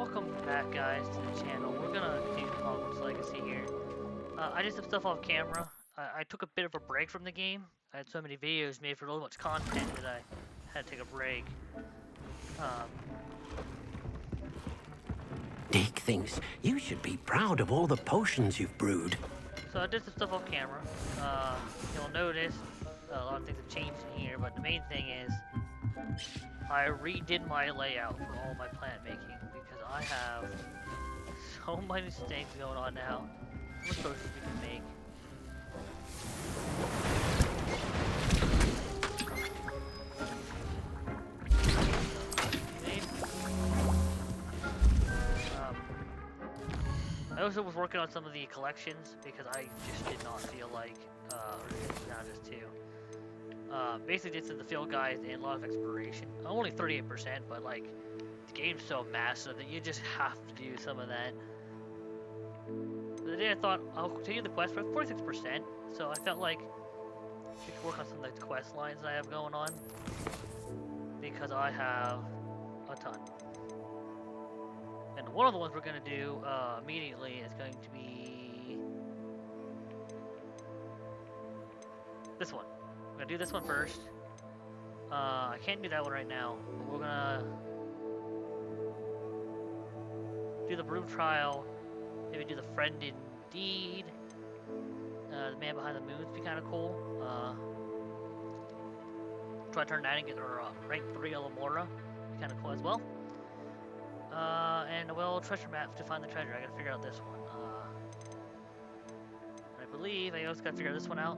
Welcome back, guys, to the channel. We're gonna do Hogwarts Legacy here. I did some stuff off camera. I took a bit of a break from the game. I had so many videos made for so much content that I had to take a break. Um, Dick thinks you should be proud of all the potions you've brewed. so I did some stuff off camera. You'll notice a lot of things have changed in here, but the main thing is I redid my layout for all my plant making because I have so many things going on now. How much potions we can make. I also was working on some of the collections because I just did not feel like, not just two. Basically did some of the field guides and a lot of exploration. Only 38%, but like, the game's so massive that you just have to do some of that. But the day I thought, I'll continue the quest for 46%, so I felt like I could work on some of the quest lines that I have going on. Because I have a ton. And one of the ones we're going to do immediately is going to be this one. We're going to do this one first. I can't do that one right now, but we're going to do the broom trial, maybe do the friend indeed. The man behind the moons would be kind of cool. Try to turn that and get our rank 3 Alamora. Be kind of cool as well. And well, treasure map to find the treasure. I gotta figure out this one. I believe I also gotta figure this one out.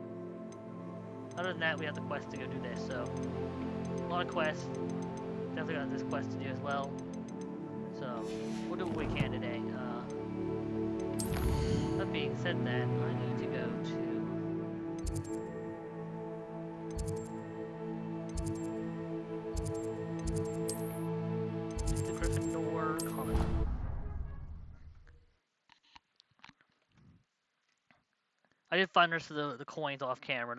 Other than that, we have the quest to go do this. So, a lot of quests. Definitely got this quest to do as well. So, we'll do what we can today. That being said, then I need to go to I did find the rest of the coins off camera.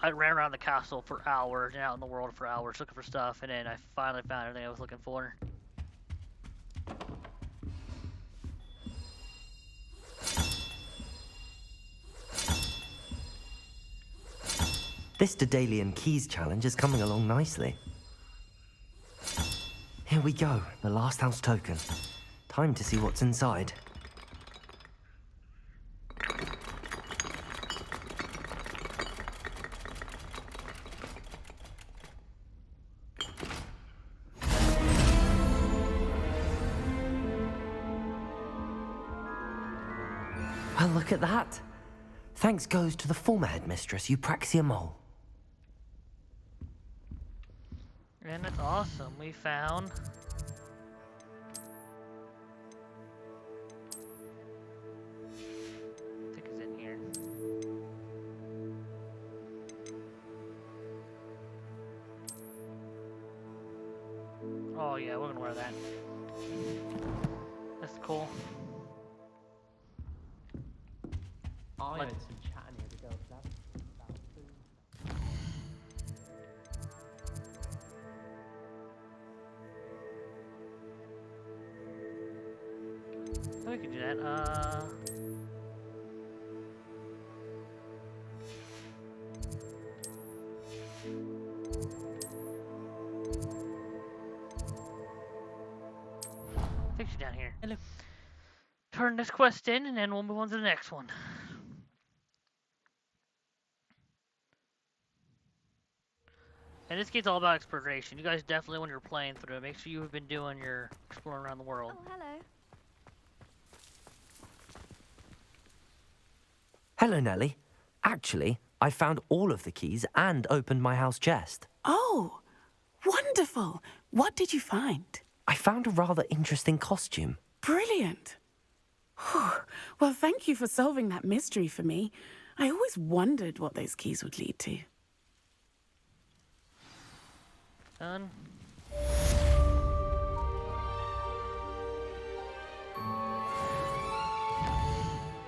I ran around the castle for hours and out in the world for hours looking for stuff, and then I finally found everything I was looking for. This Daedalian Keys challenge is coming along nicely. Here we go, the last house token. Time to see what's inside. Well, look at that. Thanks goes to the former headmistress, Eupraxia Mole. And it's awesome. We found I think it's in here. Oh yeah, we're gonna wear that. That's cool. I had some chatting here to go for that. We can do that. Fix you down here. Hello. Turn this quest in, and then we'll move on to the next one. And this game's all about exploration. You guys definitely, when you're playing through it, make sure you've been doing your exploring around the world. Oh, hello. Hello, Nellie. Actually, I found all of the keys and opened my house chest. Oh, wonderful. What did you find? I found a rather interesting costume. Brilliant. Whew. Well, thank you for solving that mystery for me. I always wondered what those keys would lead to. Done.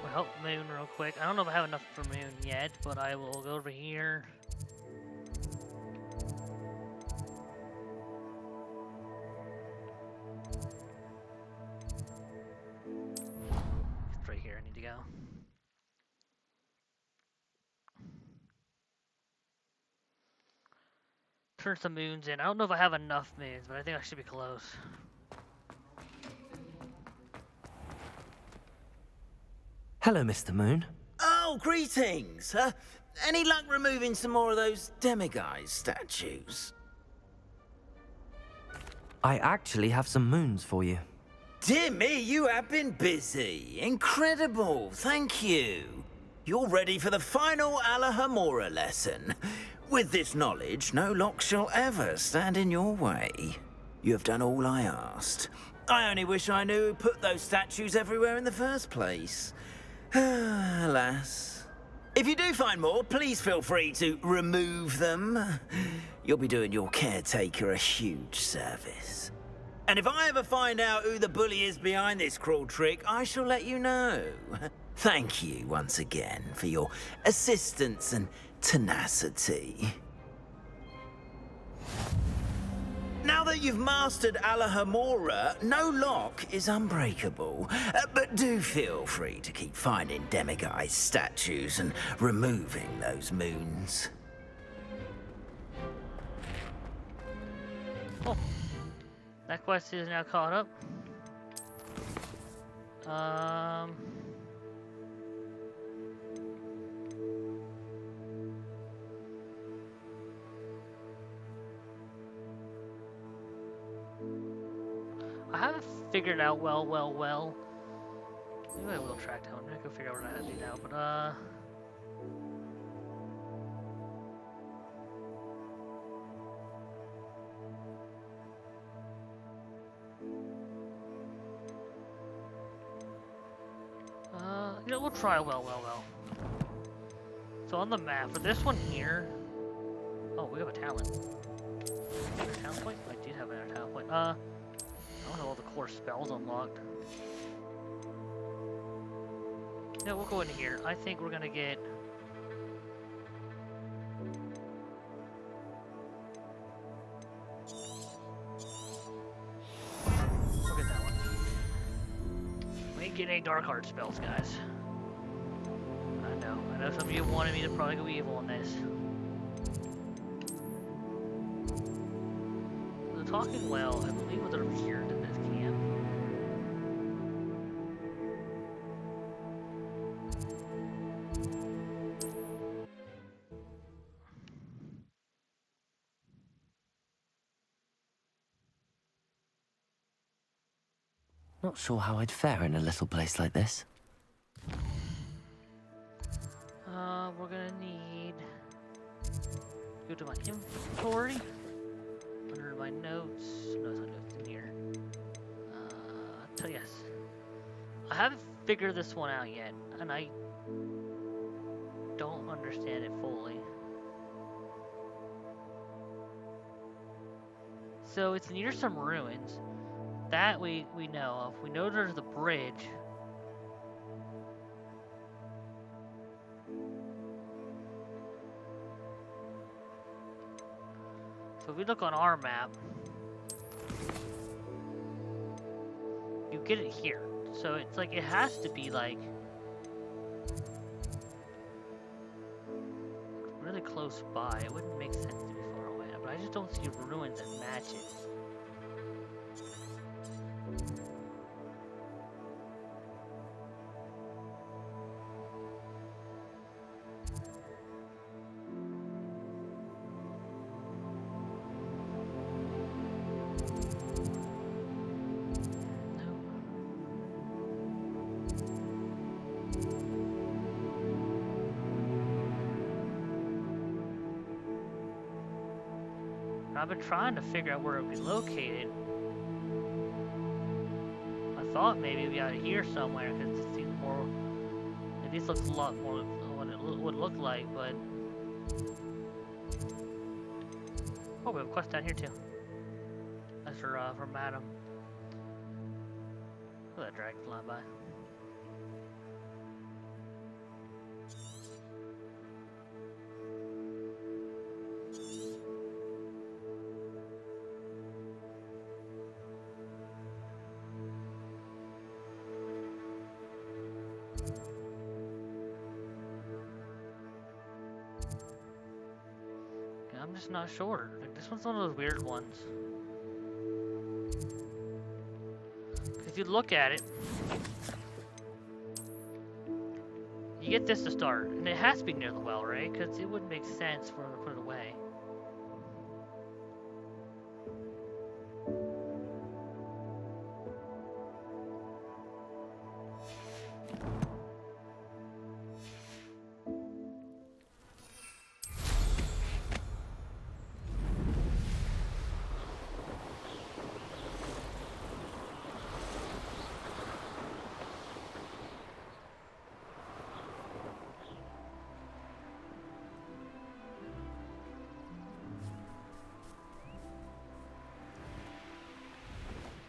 We'll help Moon real quick. I don't know if I have enough for Moon yet, but I will go over here. go. Turn some moons in. I don't know if I have enough moons, but I think I should be close. Hello, Mr. Moon. Oh, greetings. Any luck removing some more of those demiguise statues? I actually have some moons for you. Dear me, you have been busy. Incredible, thank you. You're ready for the final Alahamora lesson. With this knowledge, no lock shall ever stand in your way. You have done all I asked. I only wish I knew who put those statues everywhere in the first place. Alas. If you do find more, please feel free to remove them. You'll be doing your caretaker a huge service. And if I ever find out who the bully is behind this cruel trick, I shall let you know. Thank you once again for your assistance and tenacity. Now that you've mastered Alahamora, no lock is unbreakable. But do feel free to keep finding demiguise statues and removing those moons. Oh, that quest is now caught up. I haven't figured out well. Maybe I will track down. I can figure out what I have to do now, but you know, we'll try well. So on the map, for this one here... Oh, we have a talent. Another talent point? I did have another talent point. I don't have all the core spells unlocked. No, we'll go in here. I think we're gonna get... We'll get that one. We ain't getting any dark art spells, guys. I know some of you wanted me to probably go evil on this. The talking well, I believe, was obscured in this camp. Not sure how I'd fare in a little place like this. We're gonna need... Go to my inventory. Under my notes. No, it's not notes in here. Yes. I haven't figured this one out yet, and I don't understand it fully. So it's near some ruins. That we know of. We know there's the bridge. So if we look on our map, you get it here. So it's like, it has to be like really close by. It wouldn't make sense to be far away, but I just don't see ruins that match it. I've been trying to figure out where it would be located. I thought maybe it'd be out here somewhere, because it seems more... This looks a lot more what it would look like, but... Oh, we have a quest down here too. That's for Madam. Look at that dragon flying by. just not sure. Like, this one's one of those weird ones. If you look at it, you get this to start, and it has to be near the well, right? Because it wouldn't make sense for them to put it away.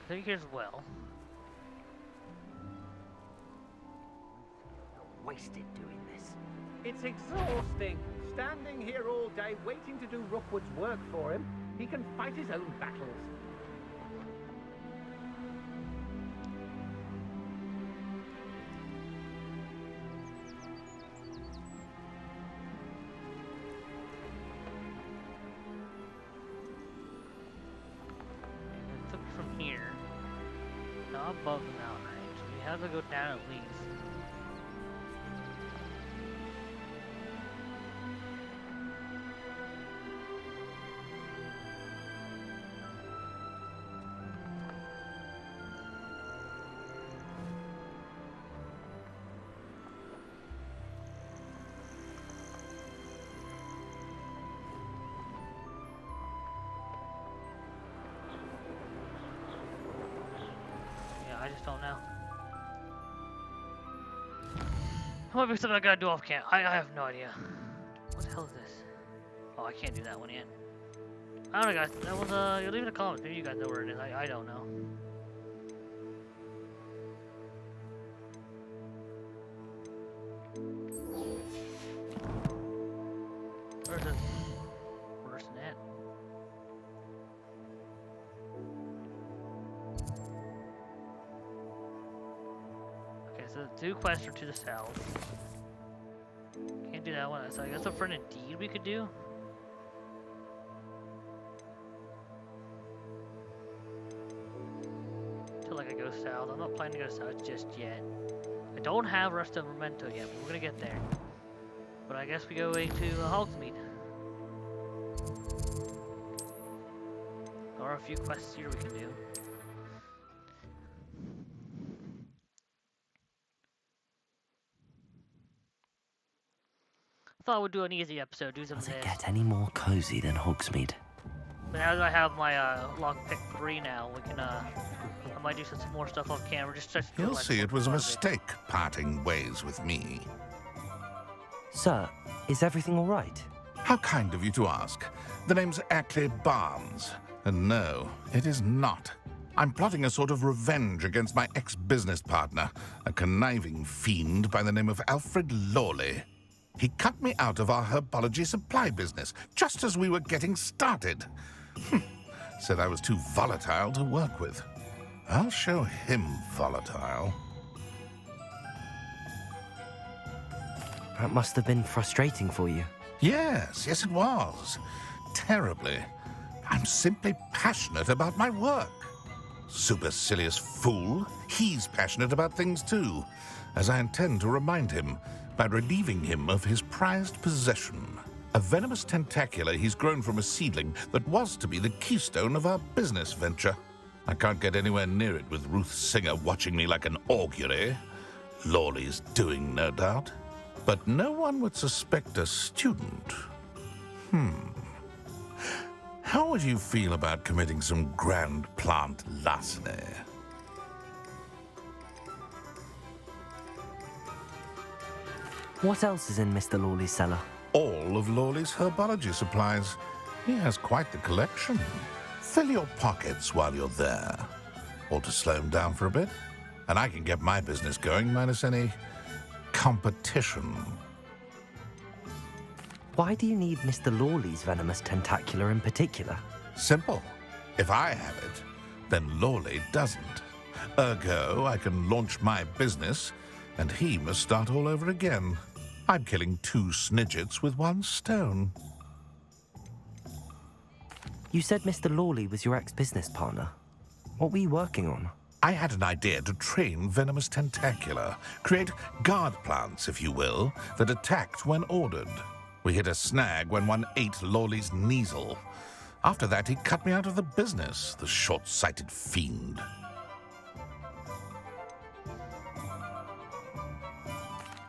I think here's well. Wasted doing this. It's exhausting. Standing here all day waiting to do Rookwood's work for him. He can fight his own battles. It took me from here, not above the mountain range. We have to go down at least. I just don't know. Might be something I gotta do off camp. I have no idea. What the hell is this? Oh, I can't do that one yet. I don't know, guys. That was, you leave in the comments. Maybe you guys know where it is. I don't know. Where's this? Where's net? Okay, so the two quests are to the south. Can't do that one. So I guess a friend indeed we could do. Till like I go south. I'm not planning to go south just yet. I don't have rest of Memento yet, but we're gonna get there. But I guess we go into Hogsmeade. There are a few quests here we can do. Thought we'd do an easy episode, do some of Does it this. get any more cozy than Hogsmeade? But now that I have my lockpick 3 now, we can I might do some more stuff off camera. Just to feel You'll like see it was a part of mistake parting ways with me. Sir, is everything all right? How kind of you to ask. The name's Ackley Barnes. And no, it is not. I'm plotting a sort of revenge against my ex-business partner, a conniving fiend by the name of Alfred Lawley. He cut me out of our herbology supply business, just as we were getting started. Said I was too volatile to work with. I'll show him volatile. That must have been frustrating for you. Yes, it was. Terribly. I'm simply passionate about my work. Supercilious fool. He's passionate about things too, as I intend to remind him by relieving him of his prized possession. A venomous tentacula he's grown from a seedling that was to be the keystone of our business venture. I can't get anywhere near it with Ruth Singer watching me like an augury. Lawley's doing, no doubt. But no one would suspect a student. How would you feel about committing some grand plant larceny? What else is in Mr. Lawley's cellar? All of Lawley's herbology supplies. He has quite the collection. Fill your pockets while you're there. Or to slow him down for a bit. And I can get my business going minus any competition. Why do you need Mr. Lawley's venomous tentacular in particular? Simple. If I have it, then Lawley doesn't. Ergo, I can launch my business, and he must start all over again. I'm killing 2 snidgets with 1 stone. You said Mr. Lawley was your ex-business partner. What were you working on? I had an idea to train Venomous Tentacula, create guard plants, if you will, that attacked when ordered. We hit a snag when one ate Lawley's Kneasel. After that, he cut me out of the business, the short-sighted fiend.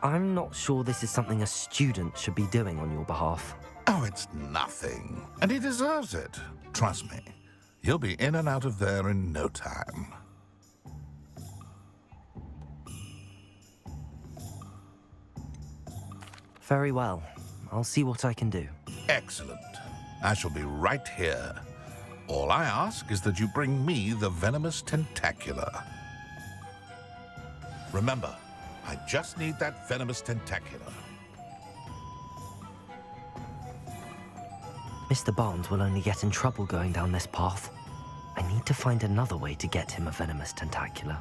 I'm not sure this is something a student should be doing on your behalf. Oh, it's nothing. And he deserves it. Trust me. He'll be in and out of there in no time. Very well. I'll see what I can do. Excellent. I shall be right here. All I ask is that you bring me the Venomous Tentacula. Remember, I just need that Venomous Tentacula. Mr. Barnes will only get in trouble going down this path. I need to find another way to get him a venomous tentacula.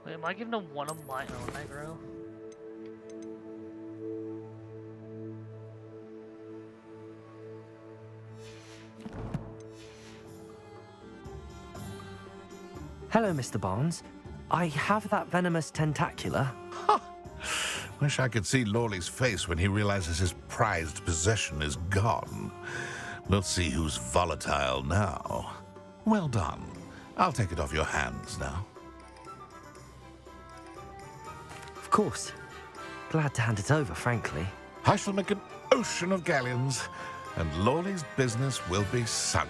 Wait, am I giving him one of my own aggro? Hello, Mr. Barnes. I have that venomous tentacula. Wish I could see Lawley's face when he realizes his prized possession is gone. We'll see who's volatile now. Well done. I'll take it off your hands now. Of course. Glad to hand it over, frankly. I shall make an ocean of galleons, and Lawley's business will be sunk.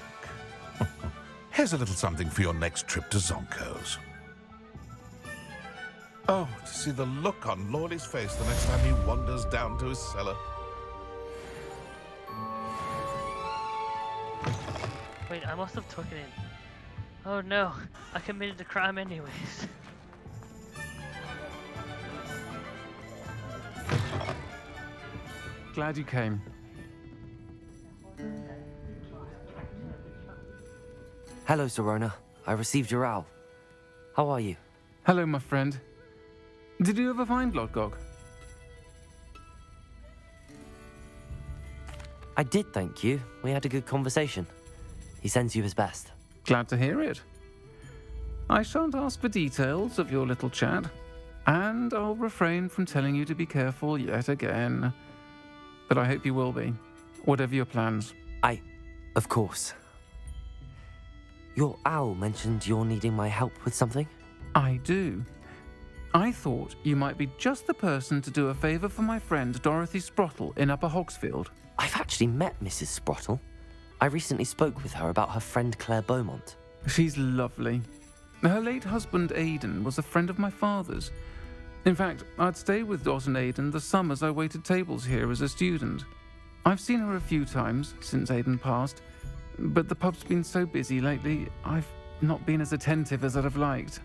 Here's a little something for your next trip to Zonko's. Oh, to see the look on Lawley's face the next time he wanders down to his cellar. Wait, I must have taken it. Oh no, I committed the crime anyways. Glad you came. Hello, Zorona. I received your owl. How are you? Hello, my friend. Did you ever find Lodgok? I did, thank you. We had a good conversation. He sends you his best. Glad to hear it. I shan't ask for details of your little chat, and I'll refrain from telling you to be careful yet again. But I hope you will be, whatever your plans. Of course. Your owl mentioned you're needing my help with something? I do. I thought you might be just the person to do a favor for my friend Dorothy Sprottle in Upper Hogsfield. I've actually met Mrs. Sprottle. I recently spoke with her about her friend Claire Beaumont. She's lovely. Her late husband Aidan was a friend of my father's. In fact, I'd stay with Dot and Aidan the summers I waited tables here as a student. I've seen her a few times since Aidan passed, but the pub's been so busy lately, I've not been as attentive as I'd have liked.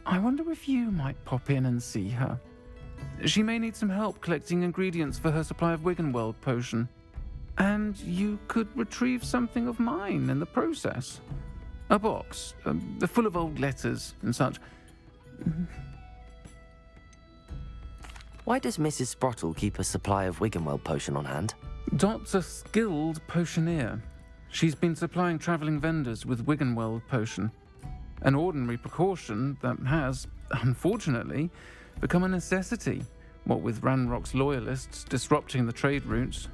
I wonder if you might pop in and see her. She may need some help collecting ingredients for her supply of Wiggenweld potion. And you could retrieve something of mine in the process. A box, full of old letters and such. Why does Mrs. Sprottle keep a supply of Wiggenweld potion on hand? Dot's a skilled potioneer. She's been supplying travelling vendors with Wiggenweld potion. An ordinary precaution that has, unfortunately, become a necessity, what with Ranrock's loyalists disrupting the trade routes.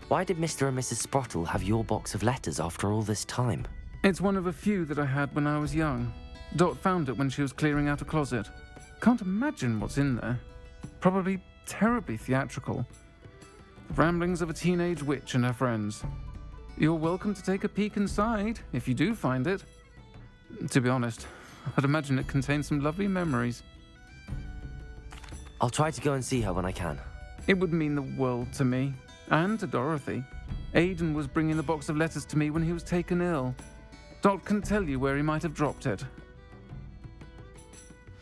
Why did Mr. and Mrs. Sprottle have your box of letters after all this time? It's one of a few that I had when I was young. Dot found it when she was clearing out a closet. Can't imagine what's in there. Probably terribly theatrical. The ramblings of a teenage witch and her friends. You're welcome to take a peek inside, if you do find it. To be honest, I'd imagine it contains some lovely memories. I'll try to go and see her when I can. It would mean the world to me, and to Dorothy. Aidan was bringing the box of letters to me when he was taken ill. Dot can tell you where he might have dropped it.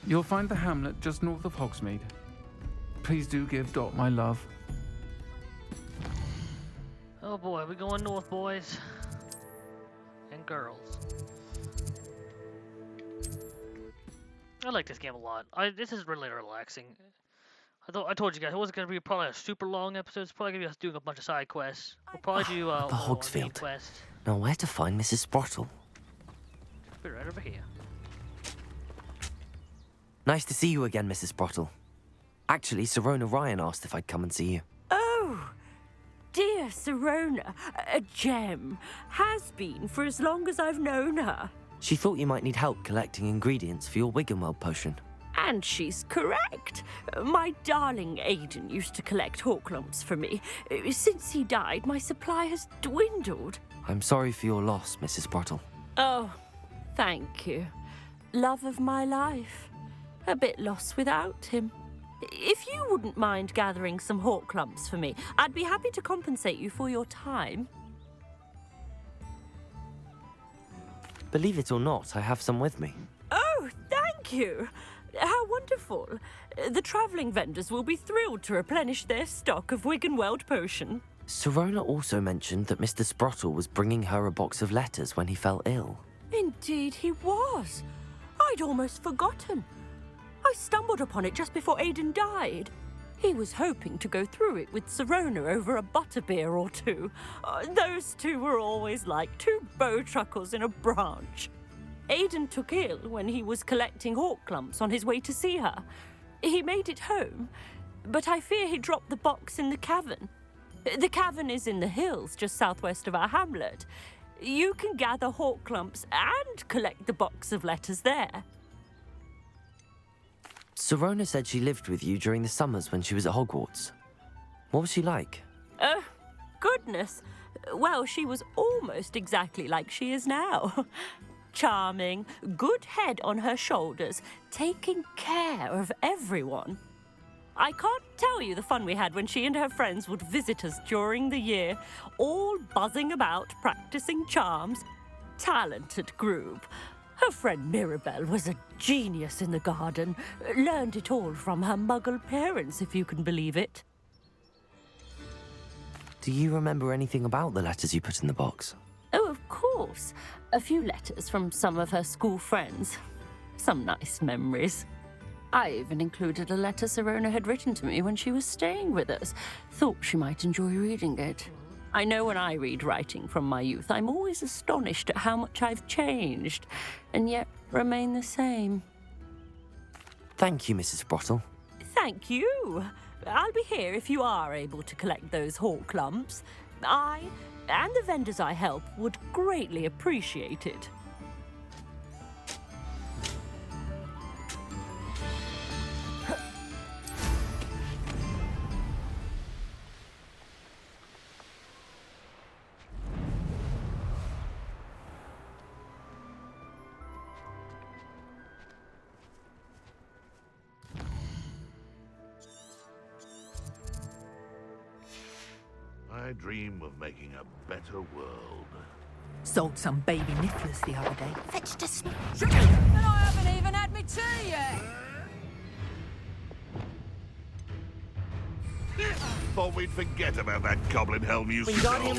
You'll find the hamlet just north of Hogsmeade. Please do give Dot my love. Oh boy, we're going north, boys. and girls. I like this game a lot. This is really relaxing. I told you guys it wasn't gonna be probably a super long episode. It's probably gonna be us doing a bunch of side quests. We'll probably do the one main Hogsfield. quest. Now where to find Mrs. Sprottle? Be right over here. Nice to see you again, Mrs. Sprottle. Actually, Sirona Ryan asked if I'd come and see you. Oh, dear Sirona, a gem. Has been for as long as I've known her. She thought you might need help collecting ingredients for your Wiggenweld potion. And she's correct. My darling Aiden used to collect hawk lumps for me. Since he died, my supply has dwindled. I'm sorry for your loss, Mrs. Sprottle. Oh, thank you. Love of my life. A bit lost without him. If you wouldn't mind gathering some hawk lumps for me, I'd be happy to compensate you for your time. Believe it or not, I have some with me. Oh, thank you. How wonderful. The travelling vendors will be thrilled to replenish their stock of Wiggenweld potion. Sirona also mentioned that Mr. Sprottle was bringing her a box of letters when he fell ill. Indeed he was. I'd almost forgotten. I stumbled upon it just before Aiden died. He was hoping to go through it with Sirona over a butterbeer or two. Those two were always like two bowtruckles in a branch. Aiden took ill when he was collecting hawk lumps on his way to see her. He made it home, but I fear he dropped the box in the cavern. The cavern is in the hills just southwest of our hamlet. You can gather hawk lumps and collect the box of letters there. Sirona said she lived with you during the summers when she was at Hogwarts. What was she like? Goodness. Well, she was almost exactly like she is now. Charming, good head on her shoulders, taking care of everyone. I can't tell you the fun we had when she and her friends would visit us during the year, all buzzing about, practicing charms. Talented group. Her friend Mirabelle was a genius in the garden. Learned it all from her muggle parents, if you can believe it. Do you remember anything about the letters you put in the box? Oh, of course. A few letters from some of her school friends. Some nice memories. I even included a letter Sirona had written to me when she was staying with us. Thought she might enjoy reading it. I know when I read writing from my youth, I'm always astonished at how much I've changed, and yet remain the same. Thank you, Mrs. Sprottle. Thank you. I'll be here if you are able to collect those hawk lumps. I and the vendors I help would greatly appreciate it. I dream of making a better world. Sold some baby nifflers the other day. Fetched a And I haven't even had my tea yet! Thought we'd forget about that goblin helm you stole.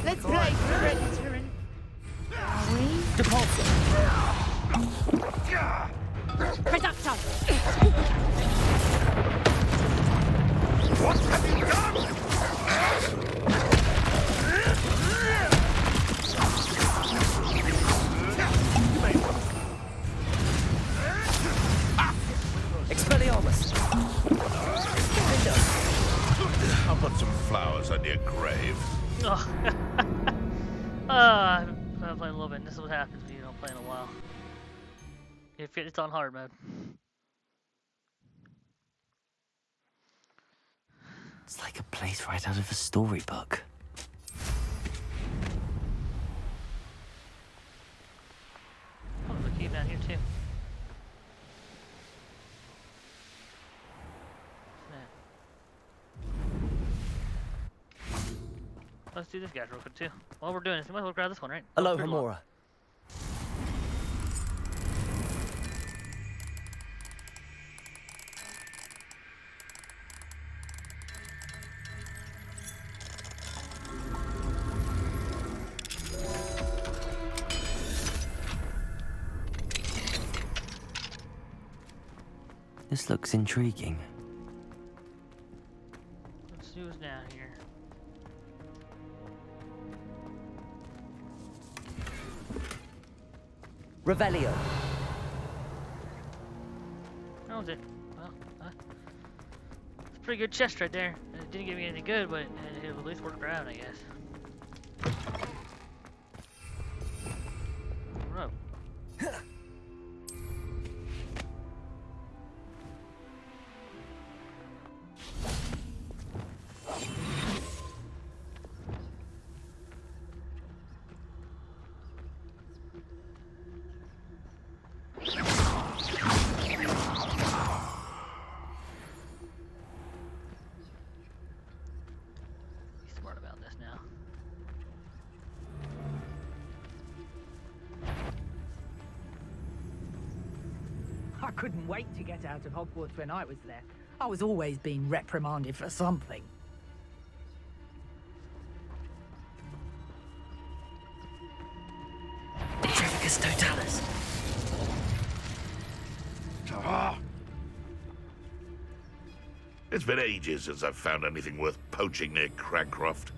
Let's play Hereditary. Are we? Reducto! What have you done? Expelliarmus! I'll put some flowers on your grave. Oh. I've been playing a little bit. This is what happens when you don't play in a while. It's on hard mode. It's like a place right out of a storybook. Oh, there's a key down here too. Let's do this guy real quick too. While we're doing this, we might as well grab this one, right? Hello, Pretty long. Hamora. This looks intriguing. Let's see what's down here. Revelio. That was it. Well, it's a pretty good chest right there. It didn't give me anything good, but it at least worked around, I guess. Rope. Be smart about this now. I couldn't wait to get out of Hogwarts when I was there. I was always being reprimanded for something. Tricus Totalis. Ah! It's been ages since I've found anything worth poaching near Cragcroft.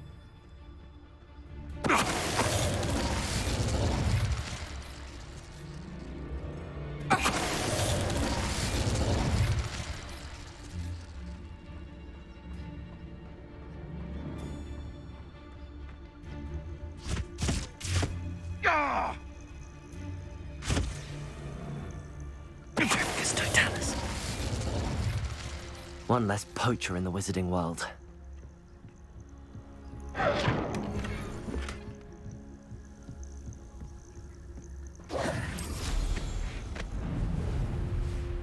Ah! Tricus Totalis. One less poacher in the wizarding world.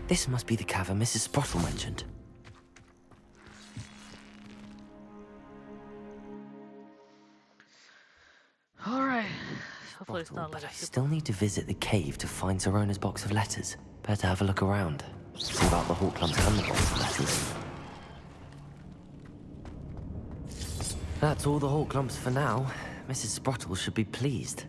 This must be the cavern Mrs. Sprottle mentioned. Alright. Hopefully it's Sprottle, not but like I a super... still need to visit the cave to find Zerona's box of letters. Better have a look around. See about the Hawklums and the box of letters. That's all the Hawklums for now. Mrs. Sprottle should be pleased.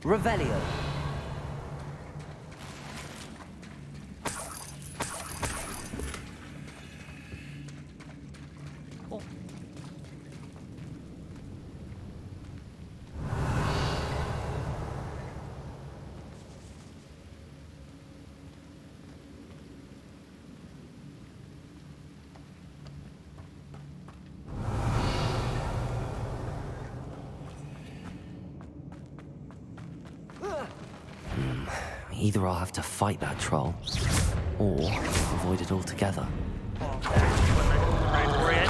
Revelio. Cool. Either I'll have to fight that troll, or avoid it altogether. Right for it.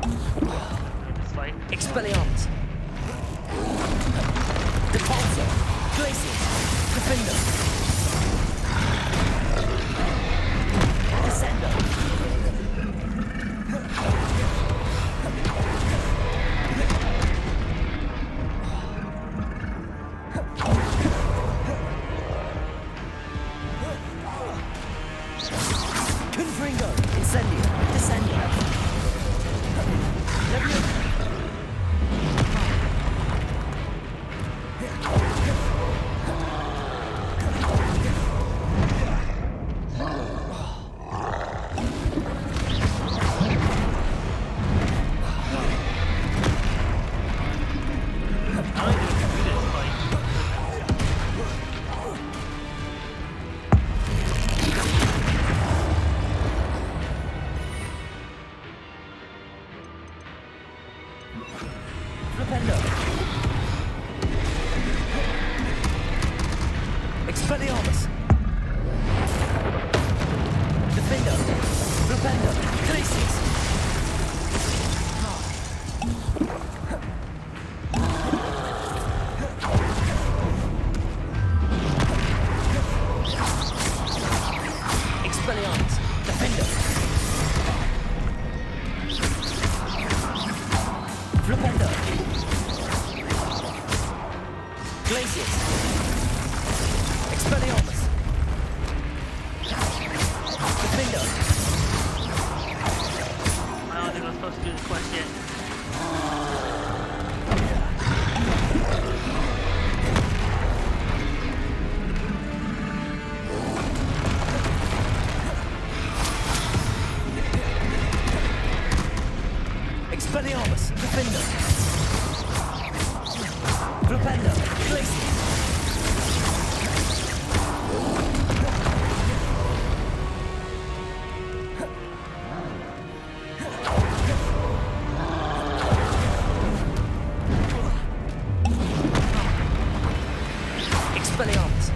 In this fight. Expelliarmus! Depulso! Glacius! Defender! Descender! Confringo! Incendio! Descender! Flipendo! Glacius! Expelliarmus! Defender! Flipendo! Glacius! Expelliarmus! Defender! I don't think I'm supposed to do this quest yet. Expelliarmus! Defender! Flipendo! Glacius! Expelliarmus!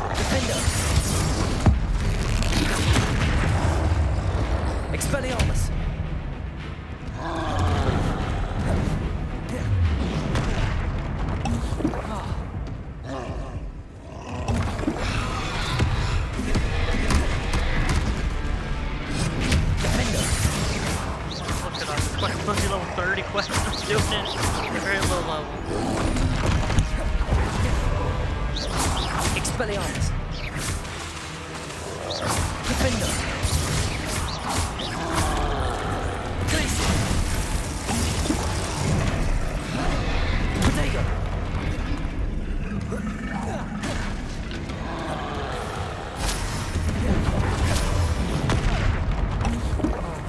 Defender! Expelliarmus! Defender! Look at this quest. Supposed to be level 30 quest. I'm doing it at a very low level. Expelliarmus! Defender! Glacius! Protego!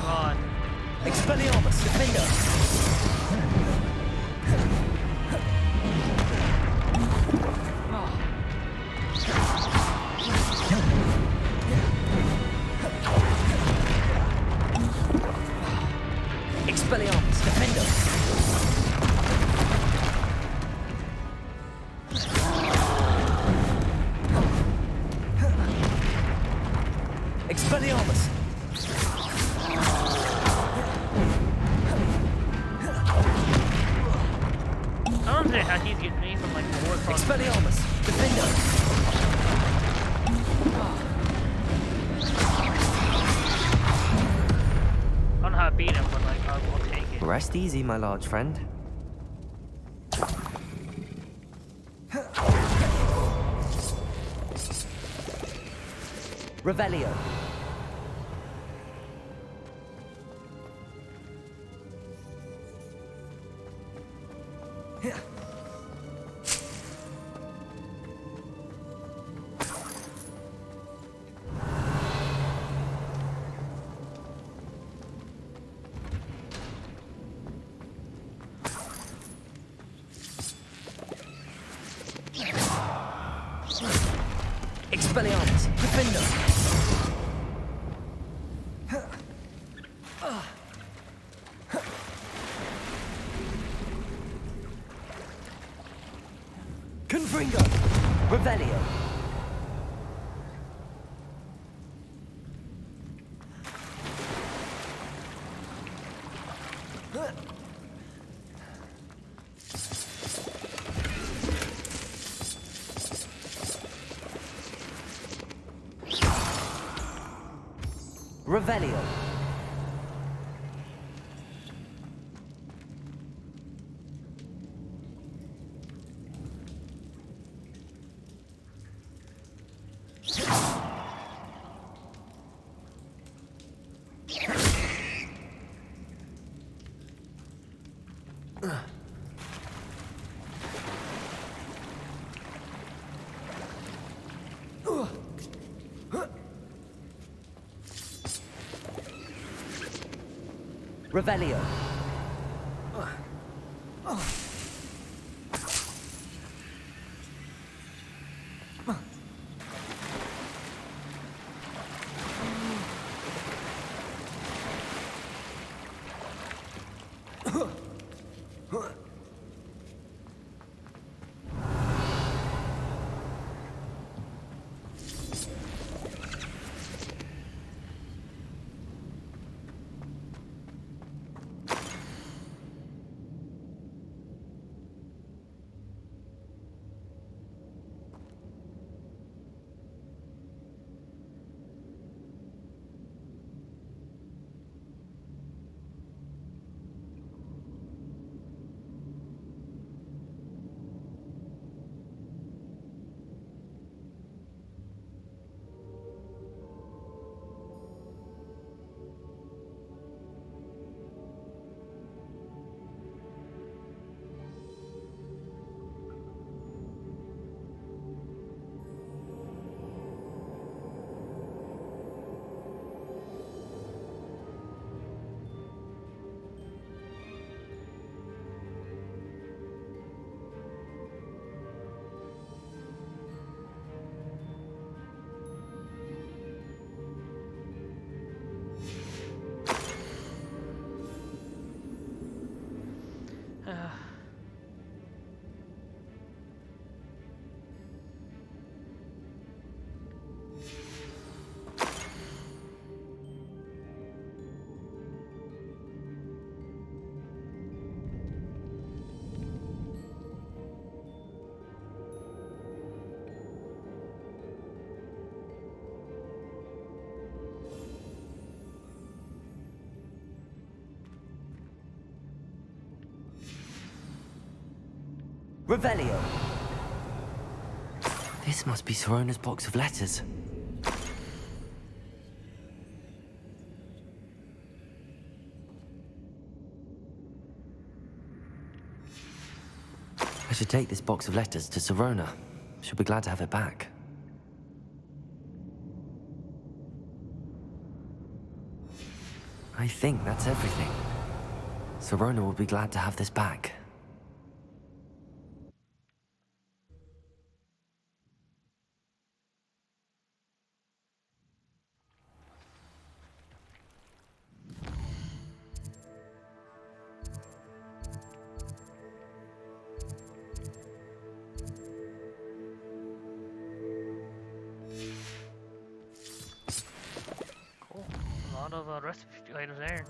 God. Expelliarmus! Defender! Expelliarmus! Defender! Expelliarmus! I don't understand how he's getting me from like four across. Expelliarmus! Defender! I don't know how to beat him, but like I'll take it. Rest easy, my large friend. Revelio. Expelliarmus. Defender. Confringo. Revelio. Revelio. Revelio. Revelio! This must be Sorona's box of letters. I should take this box of letters to Sorona. She'll be glad to have it back. I think that's everything. Sorona will be glad to have this back. Cool. A lot of recipe items there.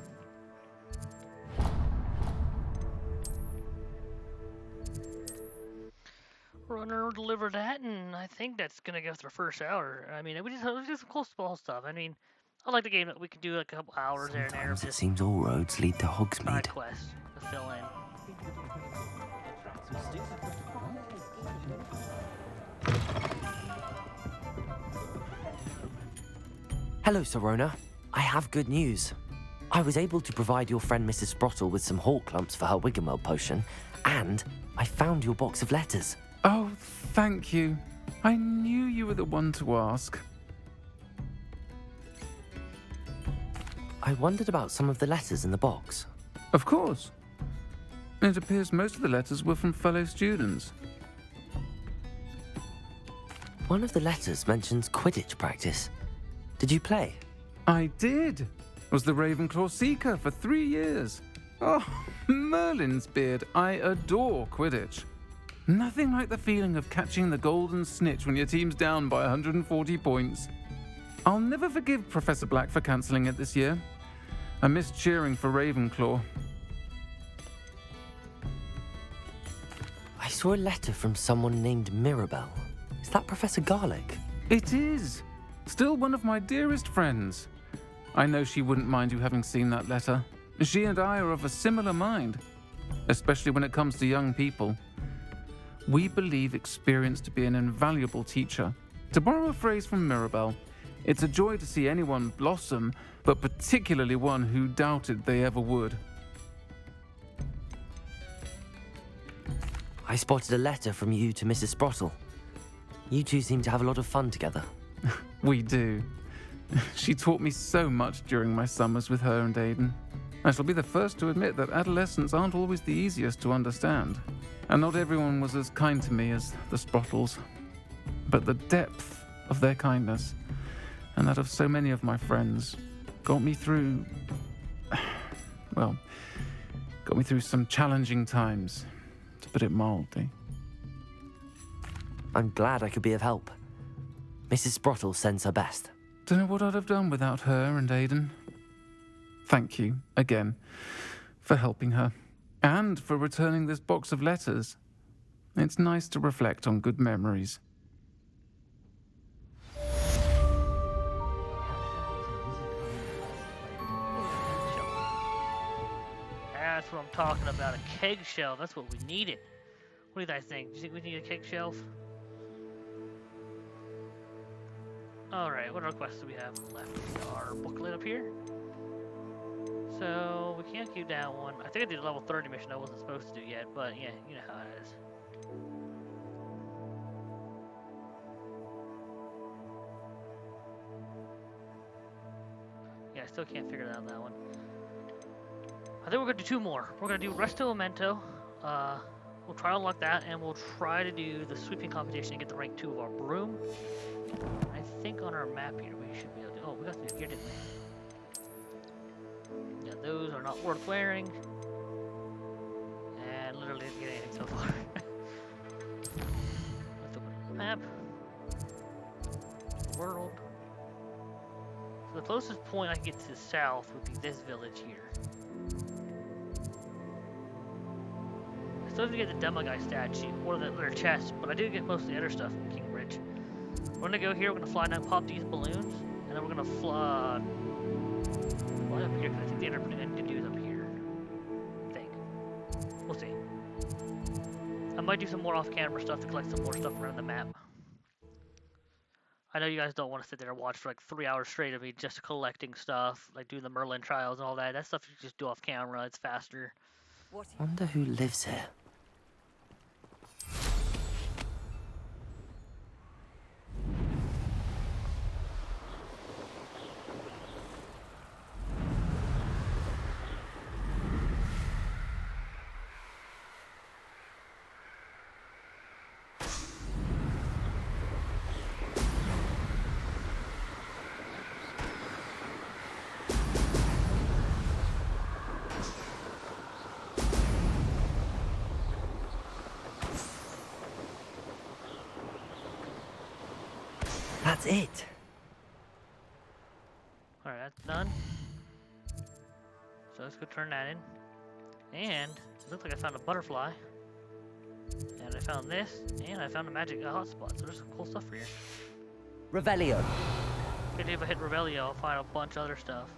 Runner will deliver that, and I think that's gonna give us our first hour. I mean, we just some cool small stuff. I mean, I like the game that we can do like a couple hours there and there of Sometimes it just seems all roads lead to side Hogsmeade. quests to fill in. Hello, Sorona. I have good news. I was able to provide your friend Mrs. Sprottle with some hawk lumps for her Wiggenweld potion, and I found your box of letters. Oh, thank you. I knew you were the one to ask. I wondered about some of the letters in the box. Of course. It appears most of the letters were from fellow students. One of the letters mentions Quidditch practice. Did you play? I did. Was the Ravenclaw Seeker for 3 years. Oh, Merlin's beard. I adore Quidditch. Nothing like the feeling of catching the golden snitch when your team's down by 140 points. I'll never forgive Professor Black for cancelling it this year. I missed cheering for Ravenclaw. I saw a letter from someone named Mirabelle. Is that Professor Garlick? It is. Still one of my dearest friends. I know she wouldn't mind you having seen that letter. She and I are of a similar mind, especially when it comes to young people. We believe experience to be an invaluable teacher. To borrow a phrase from Mirabelle, it's a joy to see anyone blossom, but particularly one who doubted they ever would. I spotted a letter from you to Mrs. Sprottle. You two seem to have a lot of fun together. We do. She taught me so much during my summers with her and Aiden. I shall be the first to admit that adolescents aren't always the easiest to understand. And not everyone was as kind to me as the Sprottles. But the depth of their kindness, and that of so many of my friends, got me through... well, got me through some challenging times, to put it mildly. I'm glad I could be of help. Mrs. Sprottle sends her best. Don't know what I'd have done without her and Aiden. Thank you, again, for helping her. And for returning this box of letters. It's nice to reflect on good memories. That's what I'm talking about, a keg shelf. That's what we needed. What do you guys think? Do you think we need a keg shelf? Alright, what other quests do we have left? Our booklet up here. So, we can't keep that one. I think I did a level 30 mission I wasn't supposed to do yet, but yeah, you know how it is. Yeah, I still can't figure out that one. I think we're gonna do 2 more. We're gonna do Resto Memento. We'll try to unlock that, and we'll try to do the sweeping competition and get the rank 2 of our broom. I think on our map here we should be able to. Oh, we got these gear, didn't we? Yeah, those are not worth wearing. And literally didn't get anything so far. Let's open the map. World. So the closest point I can get to the south would be this village here. I still have to get the demo guy statue or the other chest, but I do get most of the other stuff from King Rich. We're gonna go here, we're gonna fly down, pop these balloons, and then we're gonna fly up here, because I think the other thing I need to do is up here. I think. We'll see. I might do some more off-camera stuff to collect some more stuff around the map. I know you guys don't want to sit there and watch for like 3 hours straight of me just collecting stuff, like doing the Merlin trials and all that. That stuff you just do off camera. It's faster. Wonder who lives here. That's it. Alright, that's done. So let's go turn that in. And it looks like I found a butterfly. And I found this. And I found a magic hotspot. So there's some cool stuff for here. Revelio. Maybe if I hit Revelio, I'll find a bunch of other stuff.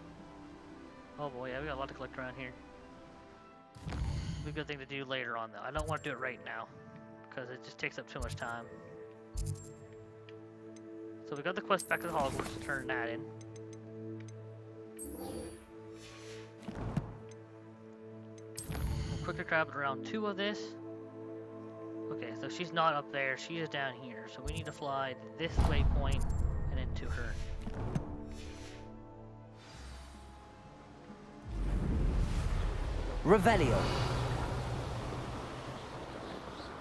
Oh boy, yeah, we got a lot to collect around here. Be a good thing to do later on though. I don't want to do it right now. Because it just takes up too much time. So we got the quest back to the Hogwarts to turn that in. We'll quickly grab around 2 of this. Okay, so she's not up there, she is down here. So we need to fly to this waypoint and then to her. Revelio.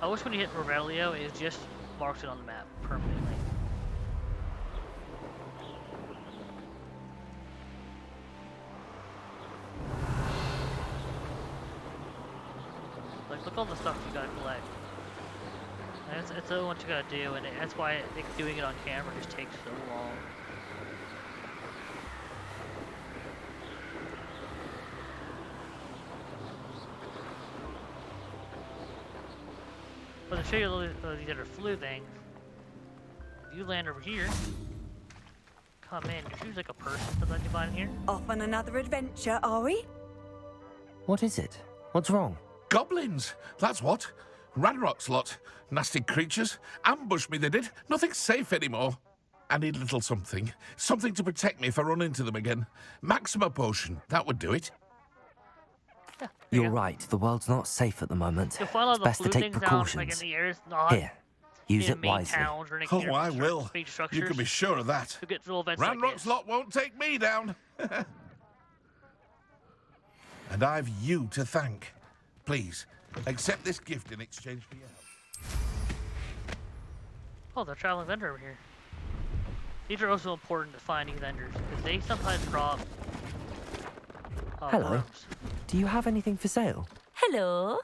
I wish when you hit Revelio, it just marks it on the map permanently. Like, look all the stuff you gotta collect. And it's what you gotta do, and that's why I think doing it on camera just takes so long. But to show you the other flu thing, if you land over here, come in, there's usually like a person that you find here. Off on another adventure, are we? What is it? What's wrong? Goblins, that's what. Ranrock's lot. Nasty creatures. Ambushed me, they did. Nothing's safe anymore. I need a little something. Something to protect me if I run into them again. Maxima potion, that would do it. Yeah, You're right, the world's not safe at the moment. You'll find all It's the best to flu take things precautions. down, like in the air, it's not Here, use in it main wisely. towns or in Oh, I will. big You structures. can be sure of that. You'll get through events like Ranrock's this. lot won't take me down. And I've you to thank. Please, accept this gift in exchange for your help. Oh, the traveling vendor over here. These are also important to finding vendors, because they sometimes drop Hello. brooms. Do you have anything for sale? Hello.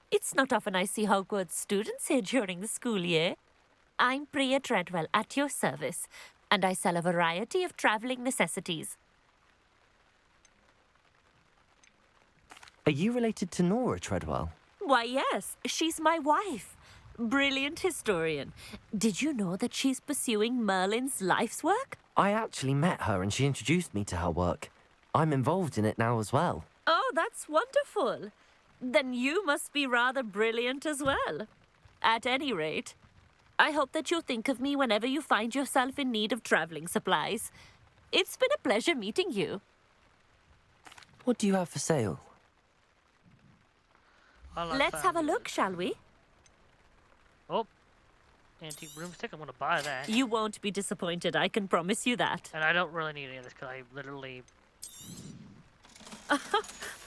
It's not often I see Hogwarts students here during the school year. I'm Bria Treadwell at your service, and I sell a variety of traveling necessities. Are you related to Nora Treadwell? Why, yes, she's my wife. Brilliant historian. Did you know that she's pursuing Merlin's life's work? I actually met her and she introduced me to her work. I'm involved in it now as well. Oh, that's wonderful. Then you must be rather brilliant as well. At any rate, I hope that you'll think of me whenever you find yourself in need of traveling supplies. It's been a pleasure meeting you. What do you have for sale? Let's have a look, shall we? Oh, antique broomstick. I'm gonna buy that. You won't be disappointed, I can promise you that. And I don't really need any of this because I literally.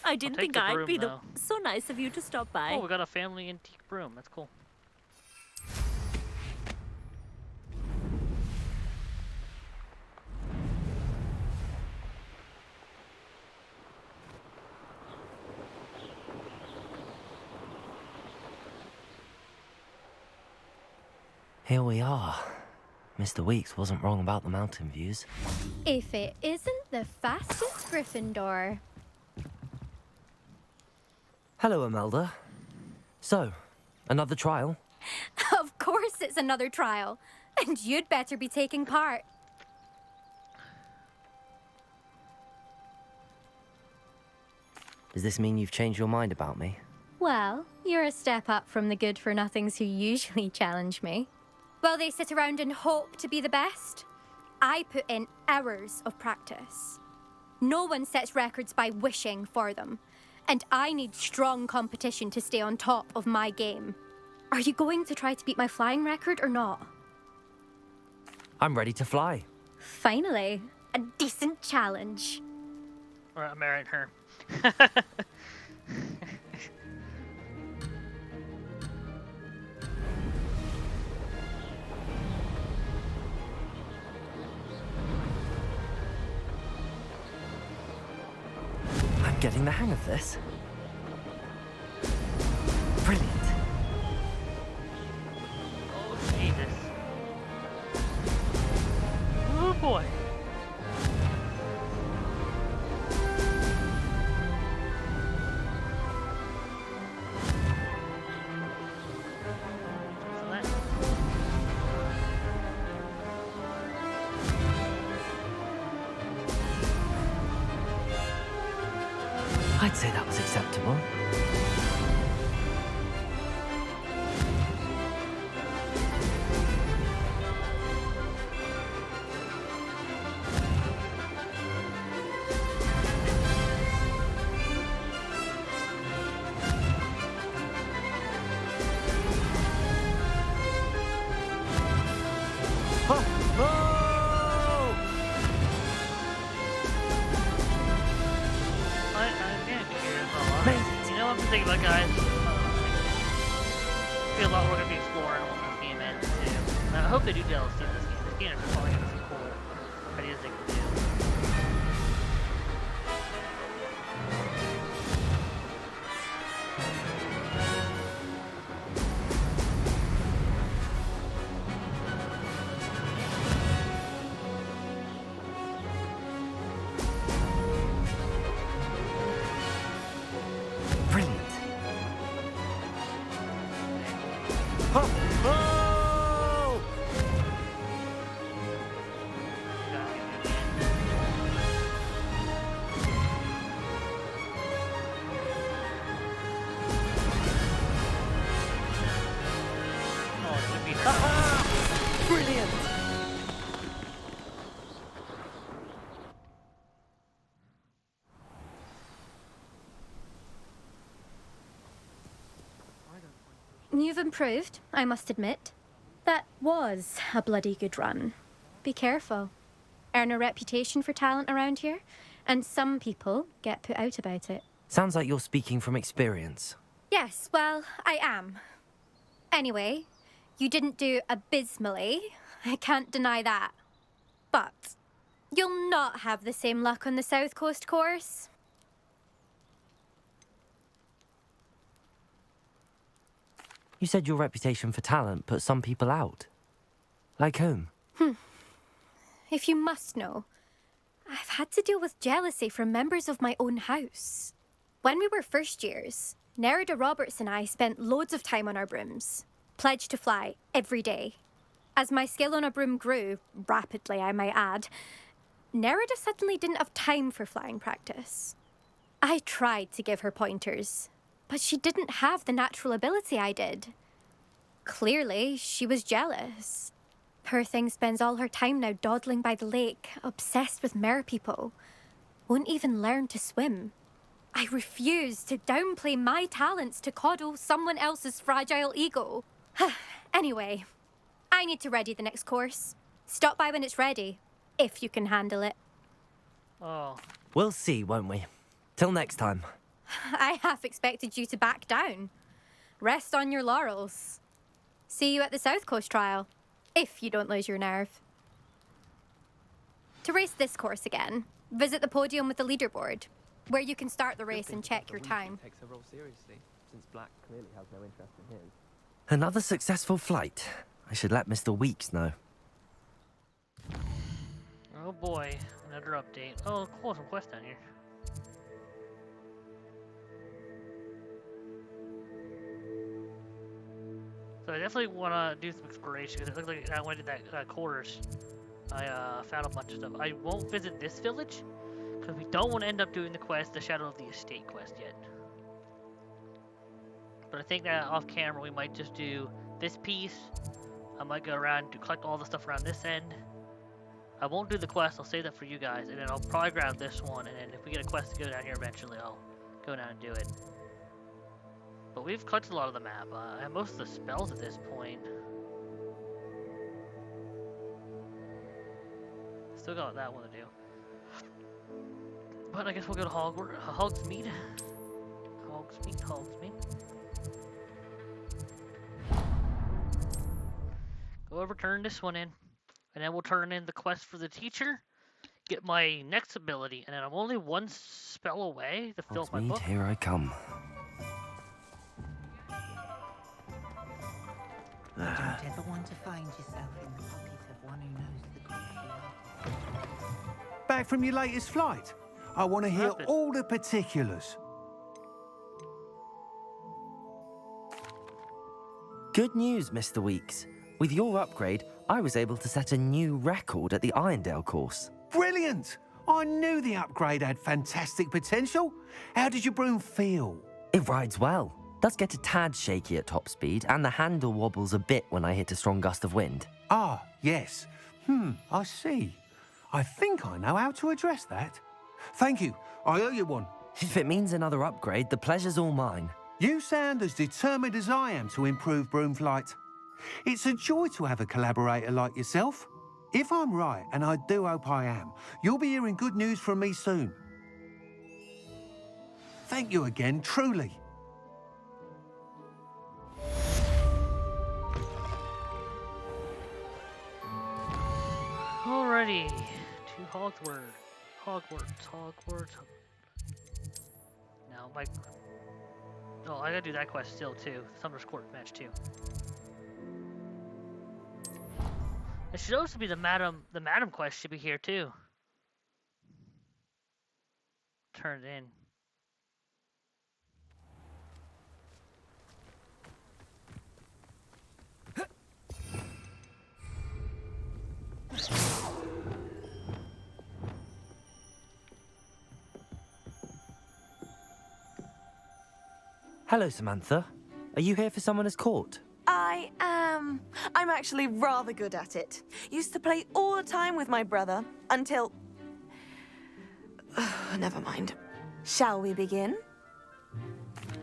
I didn't take think the I'd broom, be though. so nice of you to stop by. Oh, we got a family antique broom. That's cool. Here we are. Mr. Weeks wasn't wrong about the mountain views. If it isn't the fastest Gryffindor. Hello, Imelda. So, another trial? Of course it's another trial. And you'd better be taking part. Does this mean you've changed your mind about me? Well, you're a step up from the good-for-nothings who usually challenge me. While they sit around and hope to be the best, I put in hours of practice. No one sets records by wishing for them, and I need strong competition to stay on top of my game. Are you going to try to beat my flying record or not? I'm ready to fly. Finally, a decent challenge. Alright, I'm marrying her. I'm getting the hang of this. Brilliant. Oh, Jesus. Oh, boy. So that... I'd say that was acceptable. You know what I'm thinking about, guys? I feel a lot we're going to be exploring when this game ends, too. And I hope they do DLC in this game. This game is probably going to be some cool ideas they can do. Brilliant. Oh! Brilliant. You've improved, I must admit. That was a bloody good run. Be careful. Earn a reputation for talent around here, and some people get put out about it. Sounds like you're speaking from experience. Yes, well, I am. Anyway, you didn't do abysmally. I can't deny that. But you'll not have the same luck on the South Coast course. You said your reputation for talent put some people out. Like whom? If you must know, I've had to deal with jealousy from members of my own house. When we were first years, Nerida Roberts and I spent loads of time on our brooms, pledged to fly every day. As my skill on a broom grew, rapidly I might add, Nerida suddenly didn't have time for flying practice. I tried to give her pointers, but she didn't have the natural ability I did. Clearly, she was jealous. Poor thing spends all her time now dawdling by the lake, obsessed with merpeople. Won't even learn to swim. I refuse to downplay my talents to coddle someone else's fragile ego. Anyway, I need to ready the next course. Stop by when it's ready, if you can handle it. Oh. We'll see, won't we? Till next time. I half expected you to back down. Rest on your laurels. See you at the South Coast trial, if you don't lose your nerve. To race this course again, visit the podium with the leaderboard, where you can start the race and check your time. Takes her role seriously, since Black clearly has no interest in his. Another successful flight. I should let Mr. Weeks know. Oh boy, another update. Oh, cool, some quests down here. So I definitely want to do some exploration, because it looked like when I did that quarters, I found a bunch of stuff. I won't visit this village, because we don't want to end up doing the quest, the Shadow of the Estate quest yet. but I think that off camera we might just do this piece. I might go around to collect all the stuff around this end. I won't do the quest, I'll save that for you guys, and then I'll probably grab this one, and then if we get a quest to go down here eventually, I'll go down and do it. But we've collected a lot of the map, and most of the spells at this point. Still got that one to do. But I guess we'll go to Hogsmeade. Hogsmeade. Go over, turn this one in. And then we'll turn in the quest for the teacher. Get my next ability. And then I'm only one spell away to fill up my book. Here I come. You don't ever want to find yourself in the pocket of one who knows the good feeling. Back from your latest flight? I want to hear all the particulars. Good news, Mr. Weeks. With your upgrade, I was able to set a new record at the Irondale course. Brilliant! I knew the upgrade had fantastic potential. How did your broom feel? It rides well. Does get a tad shaky at top speed, and the handle wobbles a bit when I hit a strong gust of wind. Ah, yes. I see. I think I know how to address that. Thank you. I owe you one. If it means another upgrade, the pleasure's all mine. You sound as determined as I am to improve broom flight. It's a joy to have a collaborator like yourself. If I'm right, and I do hope I am, you'll be hearing good news from me soon. Thank you again, truly. Alrighty, to Hogwarts. Now, oh, I gotta do that quest still too. Summer's Court match too. It should also be the Madam quest should be here too. Turned in. Hello, Samantha. Are you here for Summoner's Court? I am. I'm actually rather good at it. Used to play all the time with my brother until... Never mind. Shall we begin?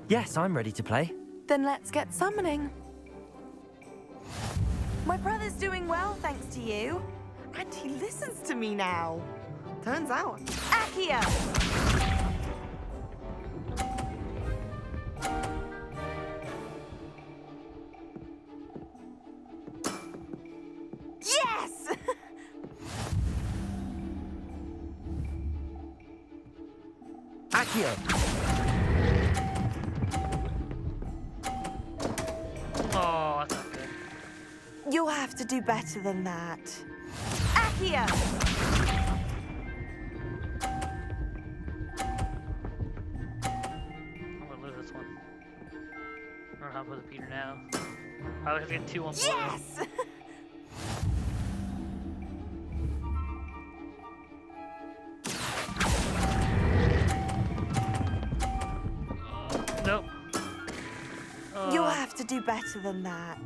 Yes, I'm ready to play. Then let's get summoning. My brother's doing well, thanks to you. And he listens to me now. Turns out. Accio! Yes! Accio! Oh, that's not good. You'll have to do better than that. Accio! I'm gonna lose this one. I don't know how to put the Peter now. I would have get 2 on blue. Yes! Nope. You'll have to do better than that.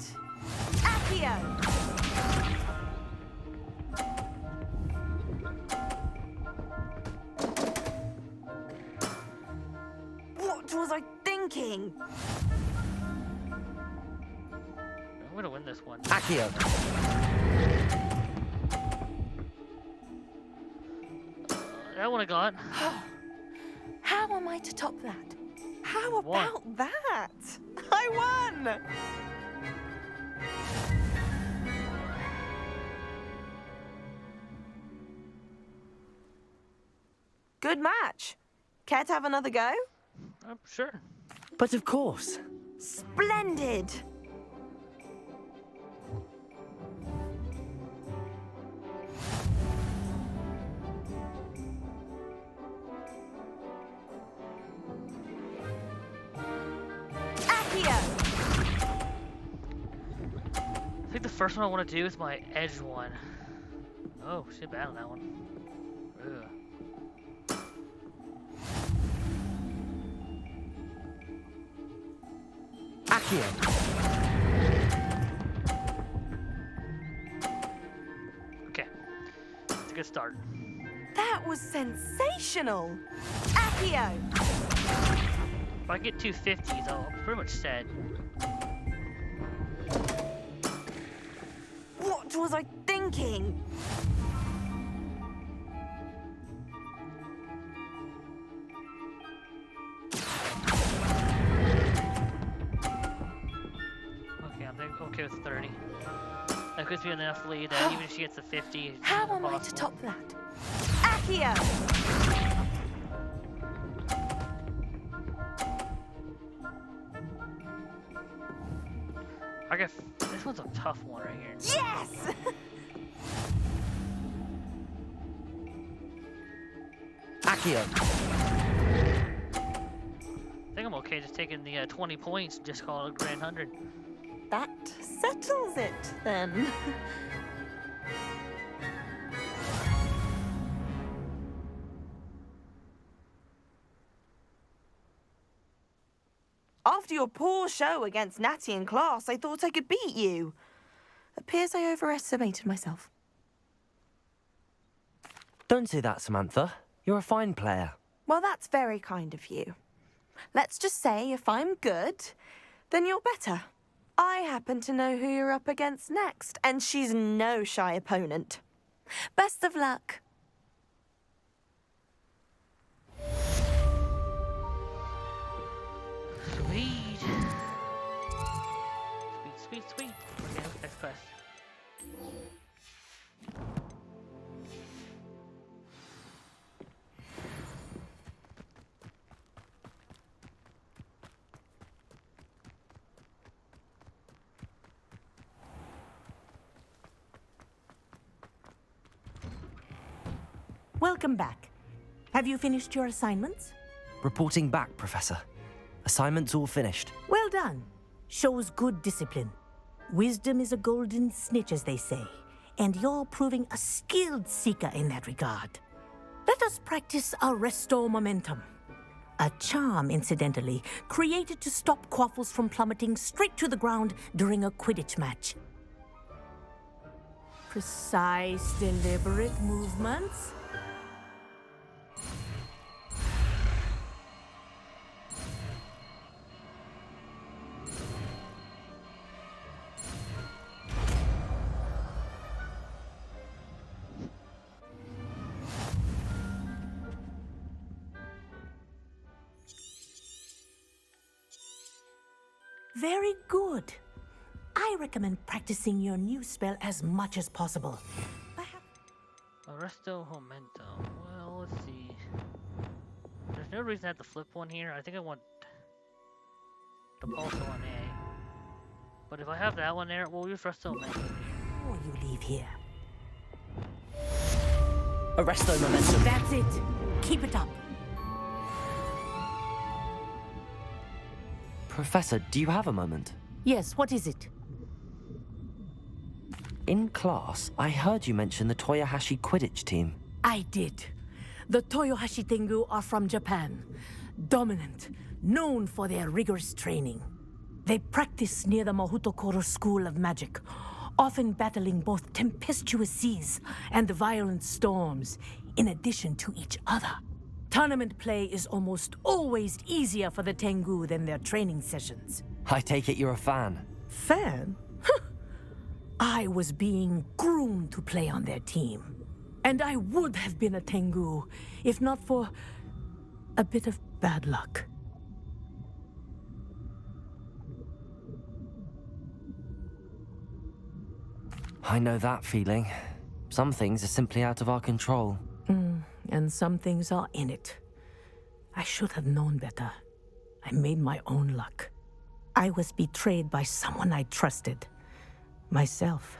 Accio! What was I thinking? I'm gonna win this one. Accio! That one I got. How am I to top that? How about that? I won! Good match. Care to have another go? Sure. But of course. Splendid! I think the first one I want to do is my edge one. Oh, she did bad on that one. Ugh. Accio. Okay. It's a good start. That was sensational! Accio! If I get 250s, I'm pretty much set. What was I thinking? Okay, I'm okay with 30. That gives me enough lead that even if she gets a 50, it's How am I to top that? Accio! I guess this one's a tough one right here. Yes! Accio. I think I'm okay just taking the 20 points and just call it a grand 100. That settles it, then. After your poor show against Natty in class, I thought I could beat you. Appears I overestimated myself. Don't say that, Samantha. You're a fine player. Well, that's very kind of you. Let's just say if I'm good, then you're better. I happen to know who you're up against next, and she's no shy opponent. Best of luck. Sweet. Sweet, sweet, sweet. Okay, next quest. Welcome back. Have you finished your assignments? Reporting back, Professor. Assignments all finished. Well done. Shows good discipline. Wisdom is a golden snitch, as they say, and you're proving a skilled seeker in that regard. Let us practice Arresto Momentum. A charm, incidentally, created to stop quaffles from plummeting straight to the ground during a Quidditch match. Precise, deliberate movements. Very good. I recommend practicing your new spell as much as possible. Arresto Momento. Well, let's see. There's no reason I have to flip one here. I think I want the Pulse on A. But if I have that one there, we'll use Arresto Momento here. Oh, you leave here. Arresto Momentum. That's it. Keep it up. Professor, do you have a moment? Yes, what is it? In class, I heard you mention the Toyohashi Quidditch team. I did. The Toyohashi Tengu are from Japan. Dominant, known for their rigorous training. They practice near the Mahutokoro School of Magic, often battling both tempestuous seas and violent storms, in addition to each other. Tournament play is almost always easier for the Tengu than their training sessions. I take it you're a fan. Fan? I was being groomed to play on their team. And I would have been a Tengu, if not for a bit of bad luck. I know that feeling. Some things are simply out of our control. And some things are in it. I should have known better. I made my own luck. I was betrayed by someone I trusted. Myself.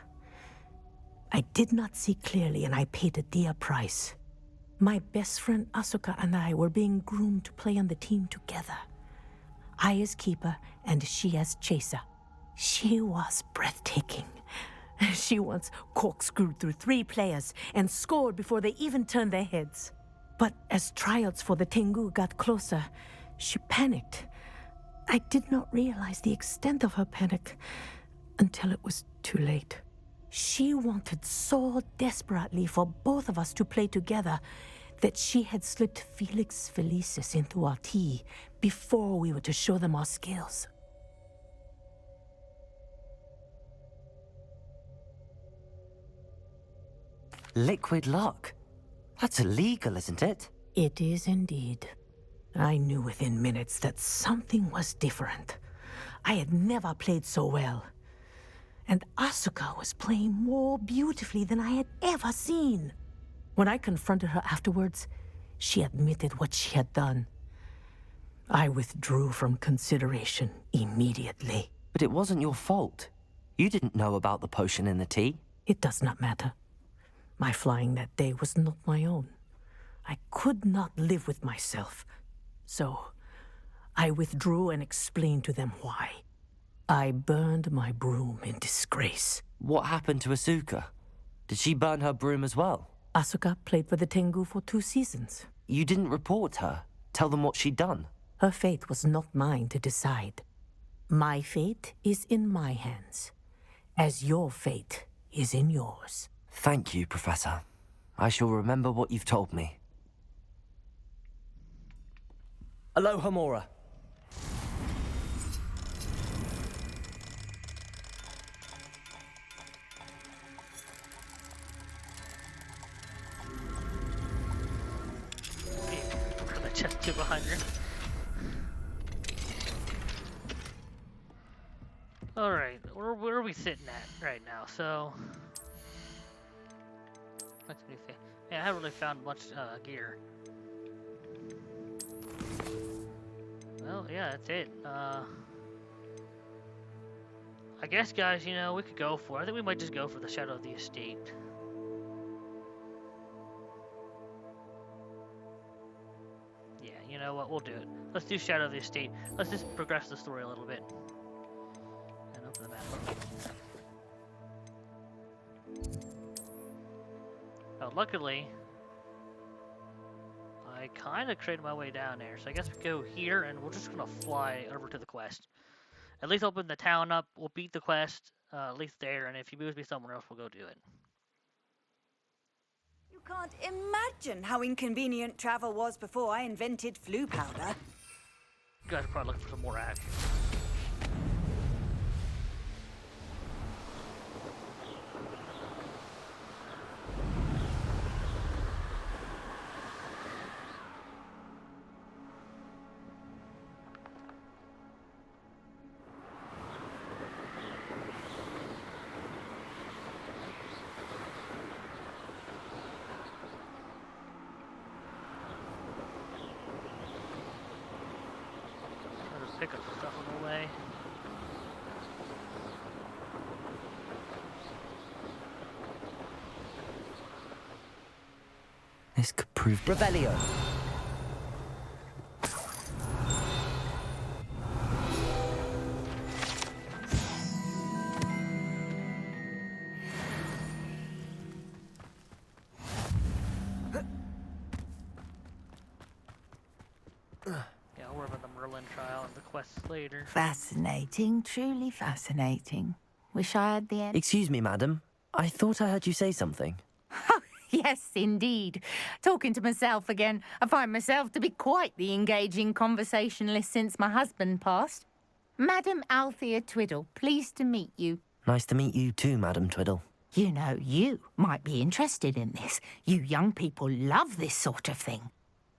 I did not see clearly, and I paid a dear price. My best friend Asuka and I were being groomed to play on the team together. I as keeper, and she as chaser. She was breathtaking. She once corkscrewed through 3 players and scored before they even turned their heads. But as tryouts for the Tengu got closer, she panicked. I did not realize the extent of her panic until it was too late. She wanted so desperately for both of us to play together that she had slipped Felix Felicis into our tea before we were to show them our skills. Liquid luck? That's illegal, isn't it? It is indeed. I knew within minutes that something was different. I had never played so well. And Asuka was playing more beautifully than I had ever seen. When I confronted her afterwards, she admitted what she had done. I withdrew from consideration immediately. But it wasn't your fault. You didn't know about the potion in the tea. It does not matter. My flying that day was not my own. I could not live with myself. So, I withdrew and explained to them why. I burned my broom in disgrace. What happened to Asuka? Did she burn her broom as well? Asuka played for the Tengu for 2 seasons. You didn't report her? Tell them what she'd done? Her fate was not mine to decide. My fate is in my hands, as your fate is in yours. Thank you, Professor. I shall remember what you've told me. Aloha, Mora. Just 200. Alright, where are we sitting at right now? So, let's see. Yeah, I haven't really found much gear. Well, yeah, that's it. I guess, guys, you know, we could go for it. I think we might just go for the Shadow of the Estate. Yeah, you know what? We'll do it. Let's do Shadow of the Estate. Let's just progress the story a little bit. And open the map up. Oh, luckily, I kind of created my way down there. So I guess we go here, and we're just going to fly over to the quest. At least open the town up. We'll beat the quest, at least there. And if he moves me somewhere else, we'll go do it. You can't imagine how inconvenient travel was before I invented flu powder. You guys are probably looking for some more action. Pick up stuff on the way. This could prove Revelio. Trial and the quests later. Fascinating, truly fascinating. Wish I had the end. Excuse me, madam. I thought I heard you say something. Oh, yes, indeed. Talking to myself again. I find myself to be quite the engaging conversationalist since my husband passed. Madam Althea Twiddle, pleased to meet you. Nice to meet you too, Madam Twiddle. You know, you might be interested in this. You young people love this sort of thing.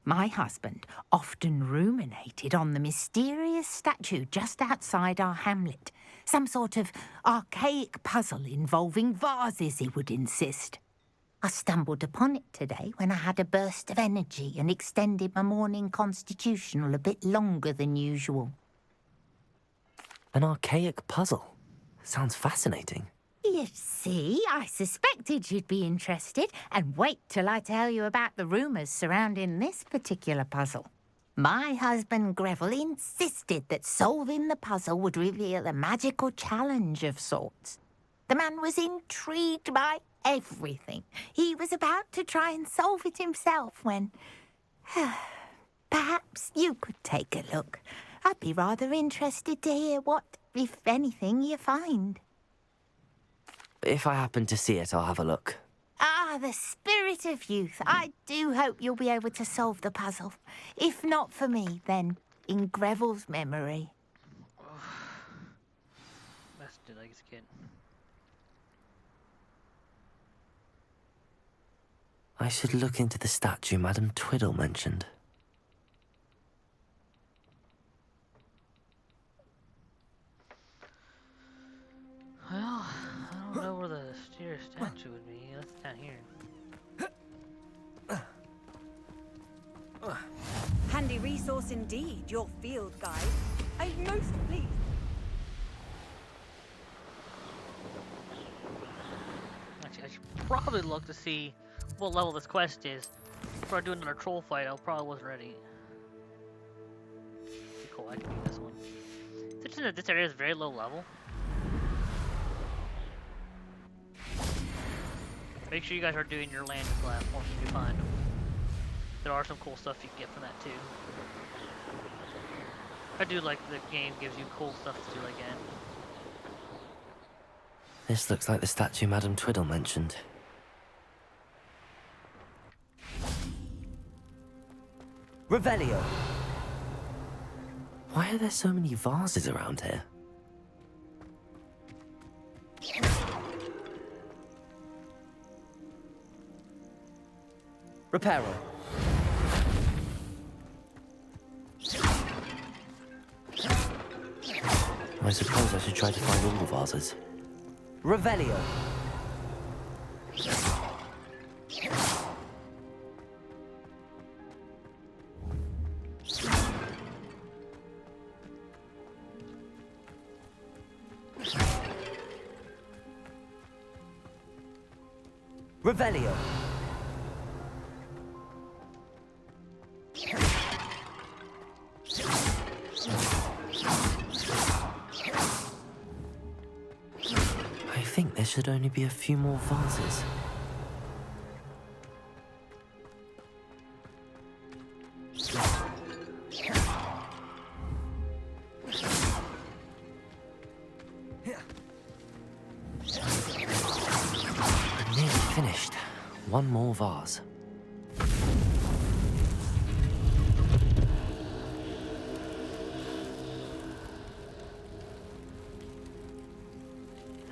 My husband often ruminated on the mysterious statue just outside our hamlet. Some sort of archaic puzzle involving vases, he would insist. I stumbled upon it today when I had a burst of energy and extended my morning constitutional a bit longer than usual. An archaic puzzle? Sounds fascinating. You see, I suspected you'd be interested, and wait till I tell you about the rumours surrounding this particular puzzle. My husband Greville insisted that solving the puzzle would reveal a magical challenge of sorts. The man was intrigued by everything. He was about to try and solve it himself when... Perhaps you could take a look. I'd be rather interested to hear what, if anything, you find. If I happen to see it, I'll have a look. Ah, the spirit of youth. I do hope you'll be able to solve the puzzle. If not for me, then in Greville's memory. Messed it like a kid. I should look into the statue Madame Twiddle mentioned. Well, I don't know where the statue would be. That's down here. Handy resource indeed, your field guide. I'm most pleased. Actually, I should probably look to see what level this quest is. Before I do another troll fight, I probably wasn't ready. Cool, I can beat this one. It's interesting that this area is very low level. Make sure you guys are doing your landing platforms if you find them. There are some cool stuff you can get from that too. I do like the game gives you cool stuff to do again. This looks like the statue Madame Twiddle mentioned. Revelio! Why are there so many vases around here? Reparo. I suppose I should try to find all the vases. Revelio. Revelio. I think there should only be a few more vases. I'm nearly finished. One more vase.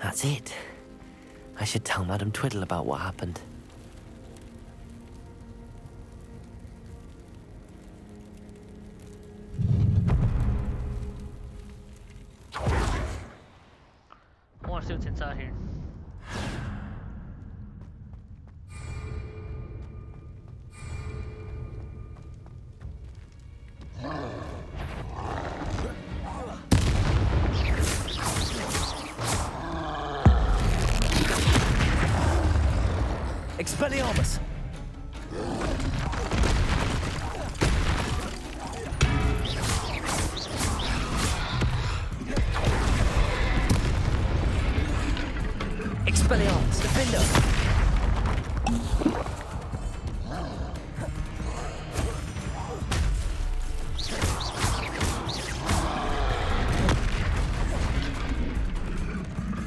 That's it. I should tell Madame Twiddle about what happened. I want to see what's inside here. Expelliarmus! Expelliarmus, defender!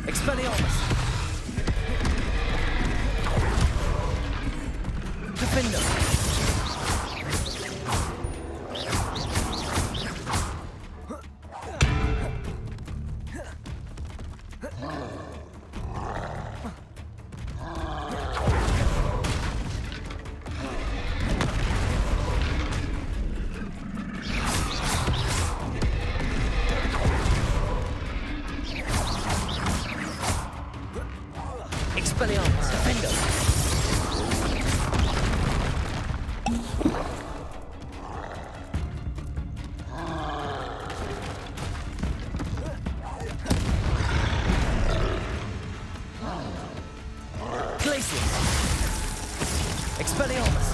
Expelliarmus! Defender! Expelliarmus, defender! Glacius! Expelliarmus!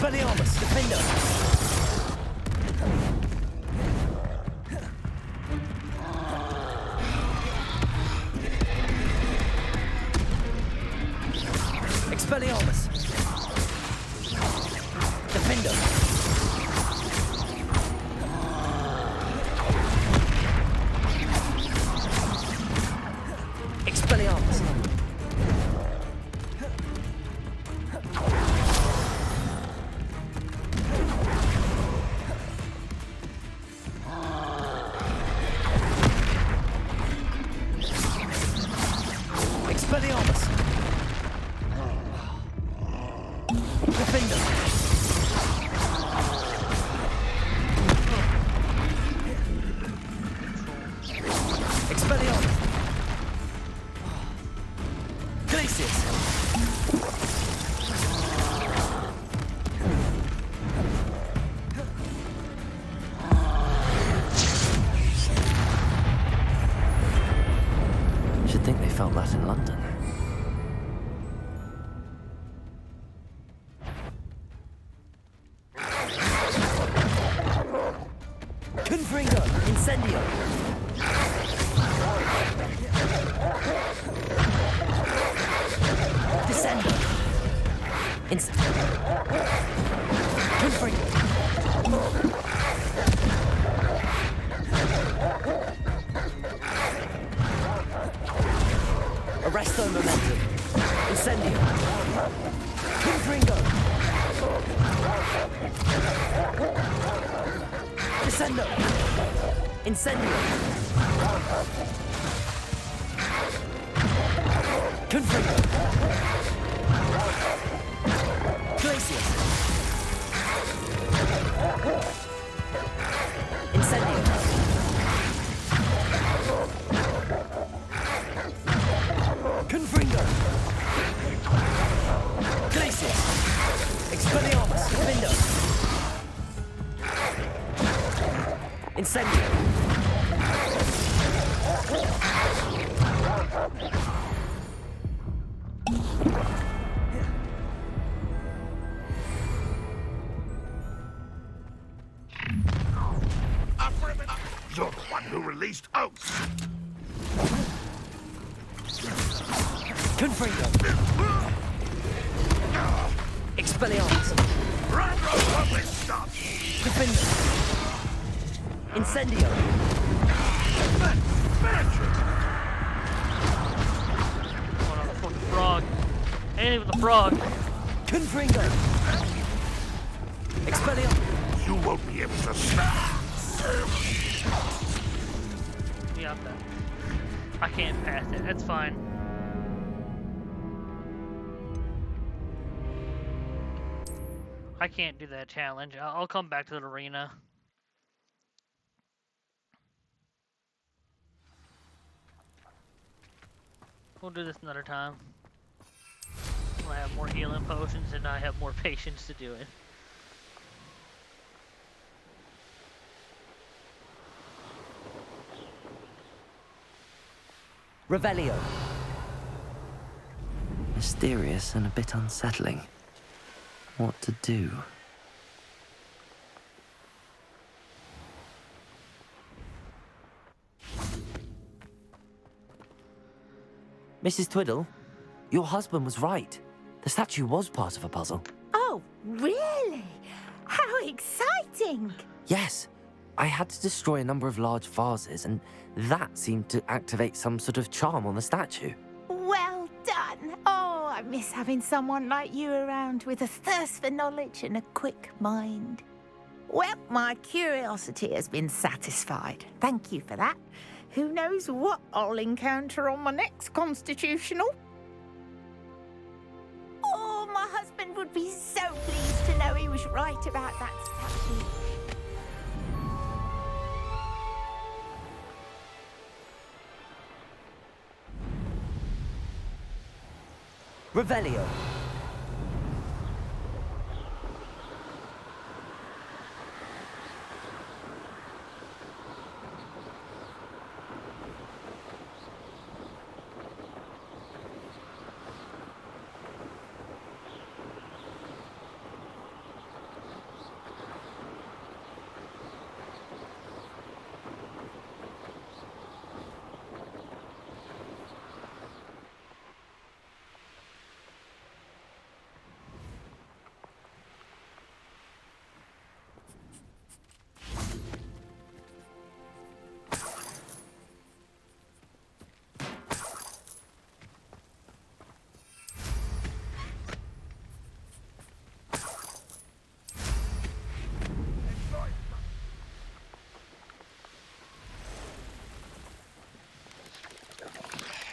Expelliarmus, defender! Expelliarmus! Defender! Expelliarmus! Expelliarmus! Defender! Expelliarmus! Glacius! Should think they felt that in London. Confringo! Incendio! Descendo! Confringo! Arresto momentum! Incendio! Confringo! Descendo! Incendio! Confringo! Glacius! Incendio! Confringo! Glacius! Expelliarmus! Defendo! Incendio! You're the one who released Oath. Confringo! Expelliarmus! Public stop! Defender! Incendio! Oh no, the fucking frog. Anything with the frog. Confringo! Expelliarmus! You won't be able to snap. Yeah, I can't pass it. That's fine. I can't do that challenge. I'll come back to the arena. We'll do this another time. When I have more healing potions and I have more patience to do it. Revelio. Mysterious and a bit unsettling. What to do? Mrs. Twiddle, your husband was right. The statue was part of a puzzle. Oh, really? How exciting! Yes, I had to destroy a number of large vases, and that seemed to activate some sort of charm on the statue. Well done. Oh, I miss having someone like you around with a thirst for knowledge and a quick mind. Well, my curiosity has been satisfied. Thank you for that. Who knows what I'll encounter on my next constitutional? Oh, my husband would be so pleased to know he was right about that statue. Revelio.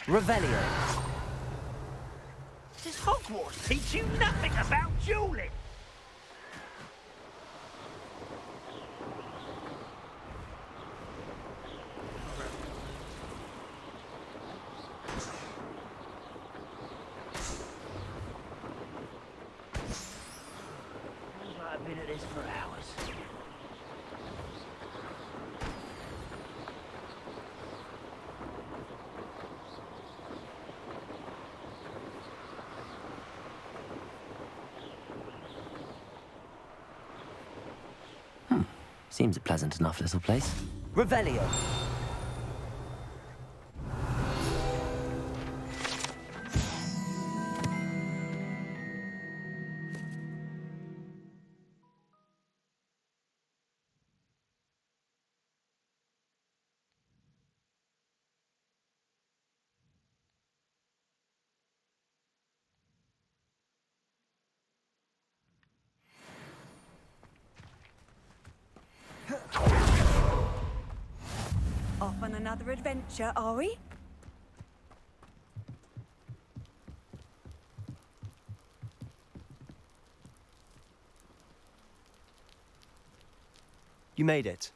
Revelio. Does Hogwarts teach you nothing about dueling? Feels like I've been at this for hours. Seems a pleasant enough little place. Revelio. Off on another adventure, are we? You made it.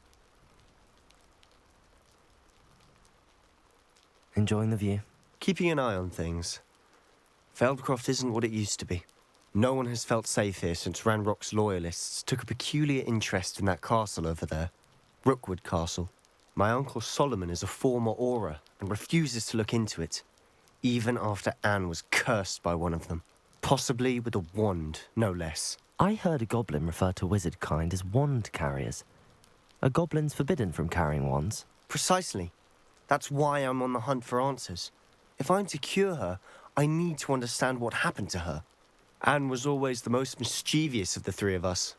Enjoying the view? Keeping an eye on things. Feldcroft isn't what it used to be. No one has felt safe here since Ranrock's loyalists took a peculiar interest in that castle over there. Rookwood Castle. My uncle Solomon is a former Auror and refuses to look into it, even after Anne was cursed by one of them. Possibly with a wand, no less. I heard a goblin refer to wizard kind as wand carriers. Are goblins forbidden from carrying wands? Precisely. That's why I'm on the hunt for answers. If I'm to cure her, I need to understand what happened to her. Anne was always the most mischievous of the three of us.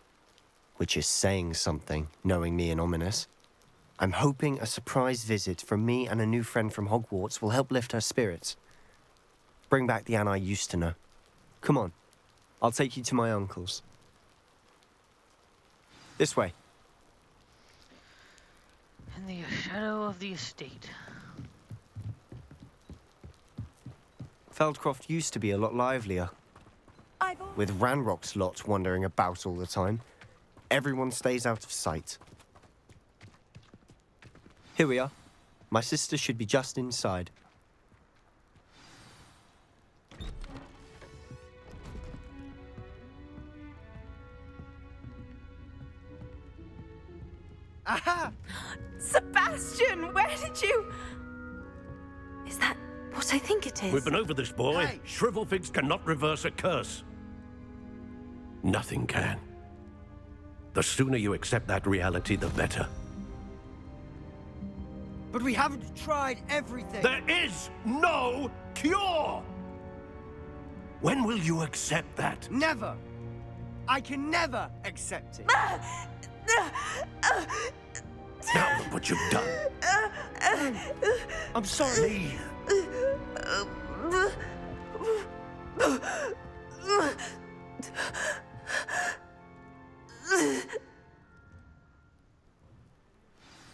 Which is saying something, knowing me and Ominous. I'm hoping a surprise visit from me and a new friend from Hogwarts will help lift her spirits. Bring back the Anne I used to know. Come on, I'll take you to my uncle's. This way. In the shadow of the estate. Feldcroft used to be a lot livelier. With Ranrock's lot wandering about all the time, everyone stays out of sight. Here we are. My sister should be just inside. Aha! Sebastian, where did you... Is that what I think it is? We've been over this, boy. Hey. Shrivelfigs cannot reverse a curse. Nothing can. The sooner you accept that reality, the better. But we haven't tried everything. There is no cure! When will you accept that? Never. I can never accept it. Now look what you've done. I'm sorry.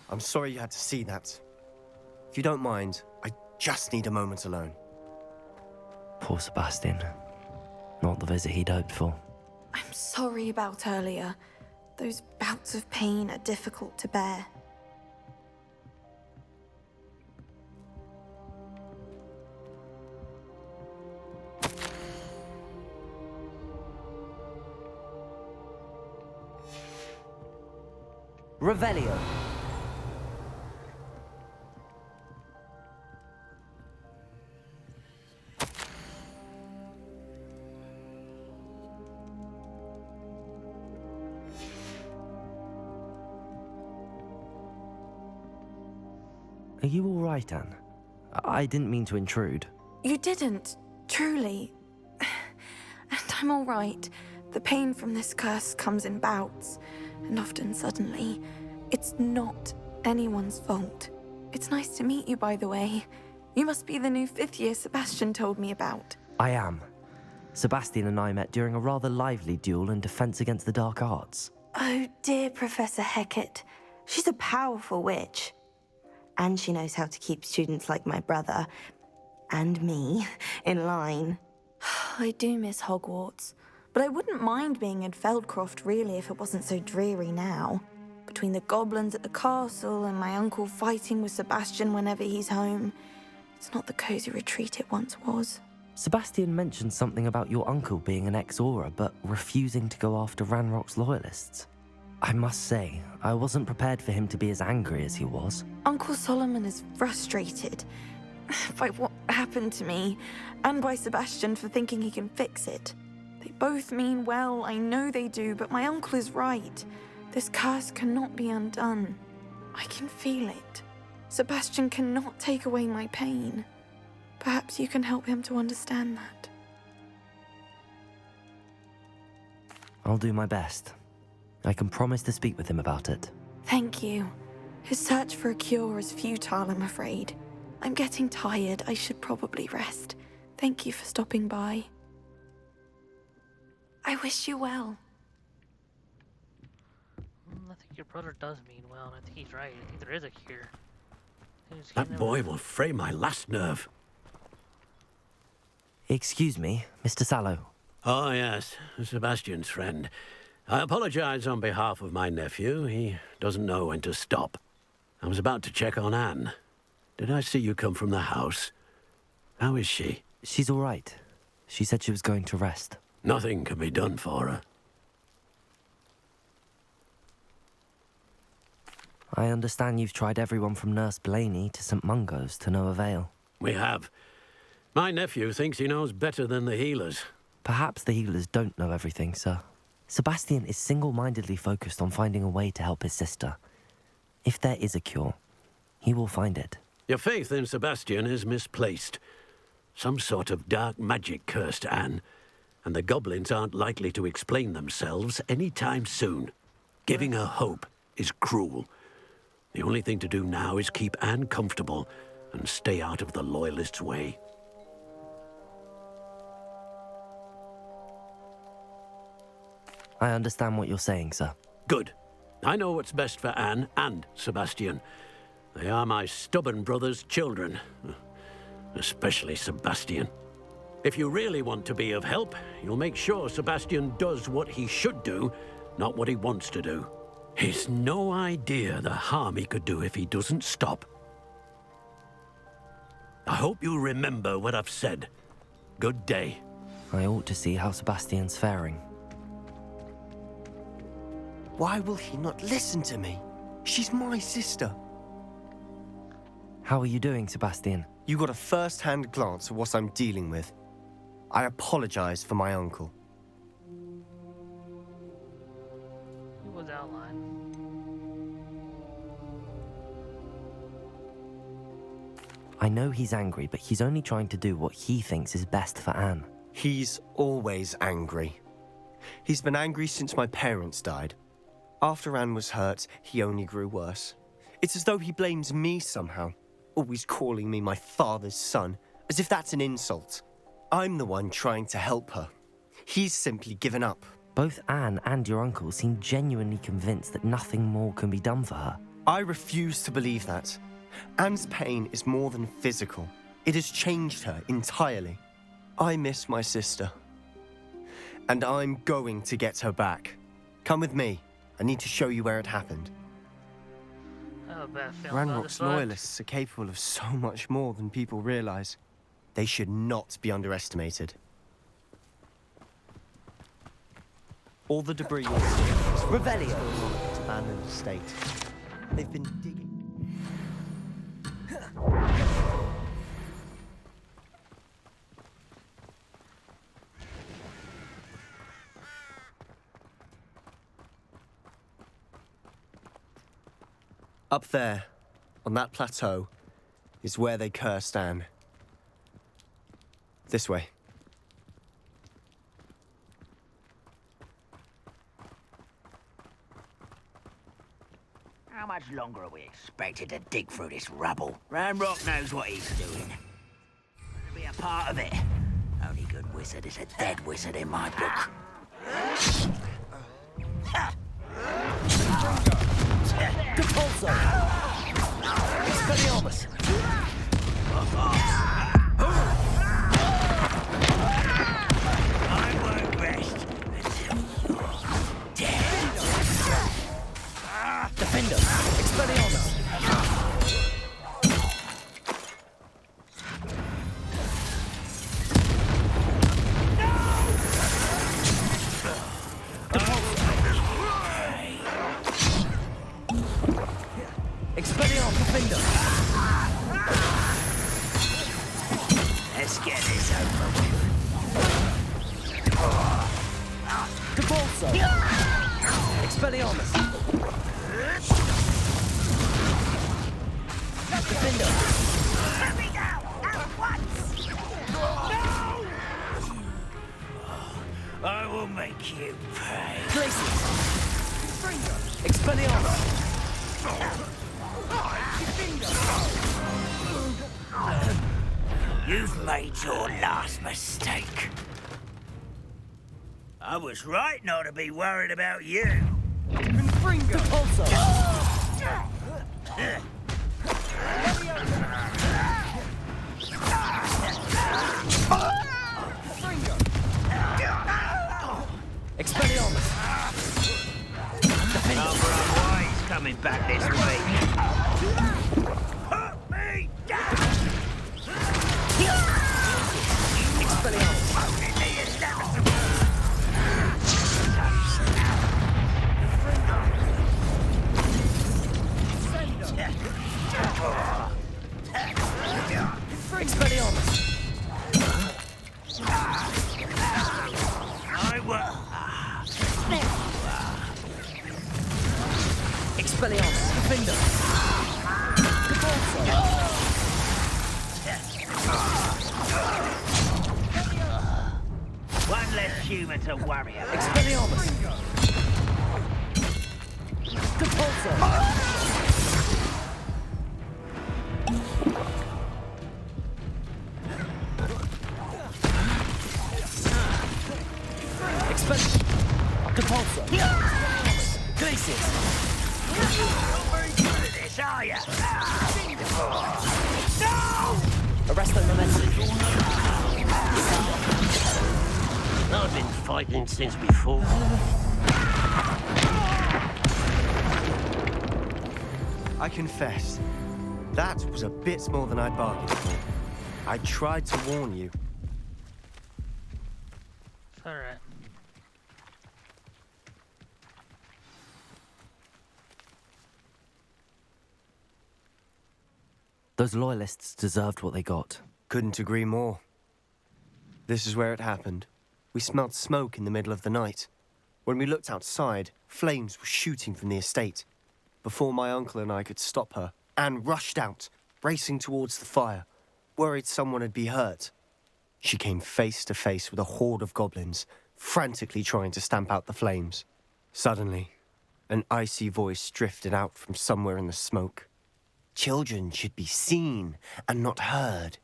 I'm sorry you had to see that. If you don't mind, I just need a moment alone. Poor Sebastian. Not the visit he'd hoped for. I'm sorry about earlier. Those bouts of pain are difficult to bear. Revelio. Are you all right, Anne? I didn't mean to intrude. You didn't, truly. And I'm all right. The pain from this curse comes in bouts, and often suddenly. It's not anyone's fault. It's nice to meet you, by the way. You must be the new 5th year Sebastian told me about. I am. Sebastian and I met during a rather lively duel in defense against the dark arts. Oh, dear Professor Hecat. She's a powerful witch. And she knows how to keep students like my brother and me in line. I do miss Hogwarts, but I wouldn't mind being in Feldcroft really if it wasn't so dreary now. Between the goblins at the castle and my uncle fighting with Sebastian whenever he's home, it's not the cosy retreat it once was. Sebastian mentioned something about your uncle being an ex-Auror, but refusing to go after Ranrock's loyalists. I must say, I wasn't prepared for him to be as angry as he was. Uncle Solomon is frustrated by what happened to me, and by Sebastian for thinking he can fix it. They both mean well, I know they do, but my uncle is right. This curse cannot be undone. I can feel it. Sebastian cannot take away my pain. Perhaps you can help him to understand that. I'll do my best. I can promise to speak with him about it. Thank you. His search for a cure is futile, I'm afraid. I'm getting tired. I should probably rest. Thank you for stopping by. I wish you well. I think your brother does mean well, and I think he's right. I think there is a cure. That boy will fray my last nerve. Excuse me, Mr. Sallow. Oh, yes, Sebastian's friend. I apologize on behalf of my nephew. He doesn't know when to stop. I was about to check on Anne. Did I see you come from the house? How is she? She's all right. She said she was going to rest. Nothing can be done for her. I understand you've tried everyone from Nurse Blaney to St. Mungo's to no avail. We have. My nephew thinks he knows better than the healers. Perhaps the healers don't know everything, sir. Sebastian is single-mindedly focused on finding a way to help his sister. If there is a cure, he will find it. Your faith in Sebastian is misplaced. Some sort of dark magic cursed Anne, and the goblins aren't likely to explain themselves any time soon. Giving her hope is cruel. The only thing to do now is keep Anne comfortable and stay out of the Loyalists' way. I understand what you're saying, sir. Good. I know what's best for Anne and Sebastian. They are my stubborn brother's children. Especially Sebastian. If you really want to be of help, you'll make sure Sebastian does what he should do, not what he wants to do. He's no idea the harm he could do if he doesn't stop. I hope you remember what I've said. Good day. I ought to see how Sebastian's faring. Why will he not listen to me? She's my sister. How are you doing, Sebastian? You got a first-hand glance at what I'm dealing with. I apologize for my uncle. Who was outlined? I know he's angry, but he's only trying to do what he thinks is best for Anne. He's always angry. He's been angry since my parents died. After Anne was hurt, he only grew worse. It's as though he blames me somehow, always calling me my father's son, as if that's an insult. I'm the one trying to help her. He's simply given up. Both Anne and your uncle seem genuinely convinced that nothing more can be done for her. I refuse to believe that. Anne's pain is more than physical. It has changed her entirely. I miss my sister. And I'm going to get her back. Come with me. I need to show you where it happened. I have a bad feeling about this Ranrock's one. loyalists are capable of so much more than people realize. They should not be underestimated. All the debris you'll see is Revelio. an abandoned estate. They've been digging. Up there, on that plateau, is where they cursed Anne. This way. How much longer are we expected to dig through this rubble? Ranrock knows what he's doing. To be a part of it. Only good wizard is a dead wizard in my book. Expelliarmus! Expulso! Expelliarmus! Defender! Let me go! At once! No! I will make you pay. Glacius! Expelliarmus! You've made your last mistake. I was right not to be worried about you. Repulso! Expelliarmus! Number of boys coming back this way. Put me down! Expelliarmus! Expelliarmus! I will. Expelliarmus! Defender! One less human to worry about. Expelliarmus! Depulso! Depulso! Glacius! Not very good at this, are you? No! Arresto momentum. I've been fighting since before. I confess, that was a bit more than I bargained for. I tried to warn you. Alright. Those loyalists deserved what they got. Couldn't agree more. This is where it happened. We smelled smoke in the middle of the night. When we looked outside, flames were shooting from the estate. Before my uncle and I could stop her, Anne rushed out, racing towards the fire, worried someone had been hurt. She came face to face with a horde of goblins, frantically trying to stamp out the flames. Suddenly, an icy voice drifted out from somewhere in the smoke. Children should be seen and not heard.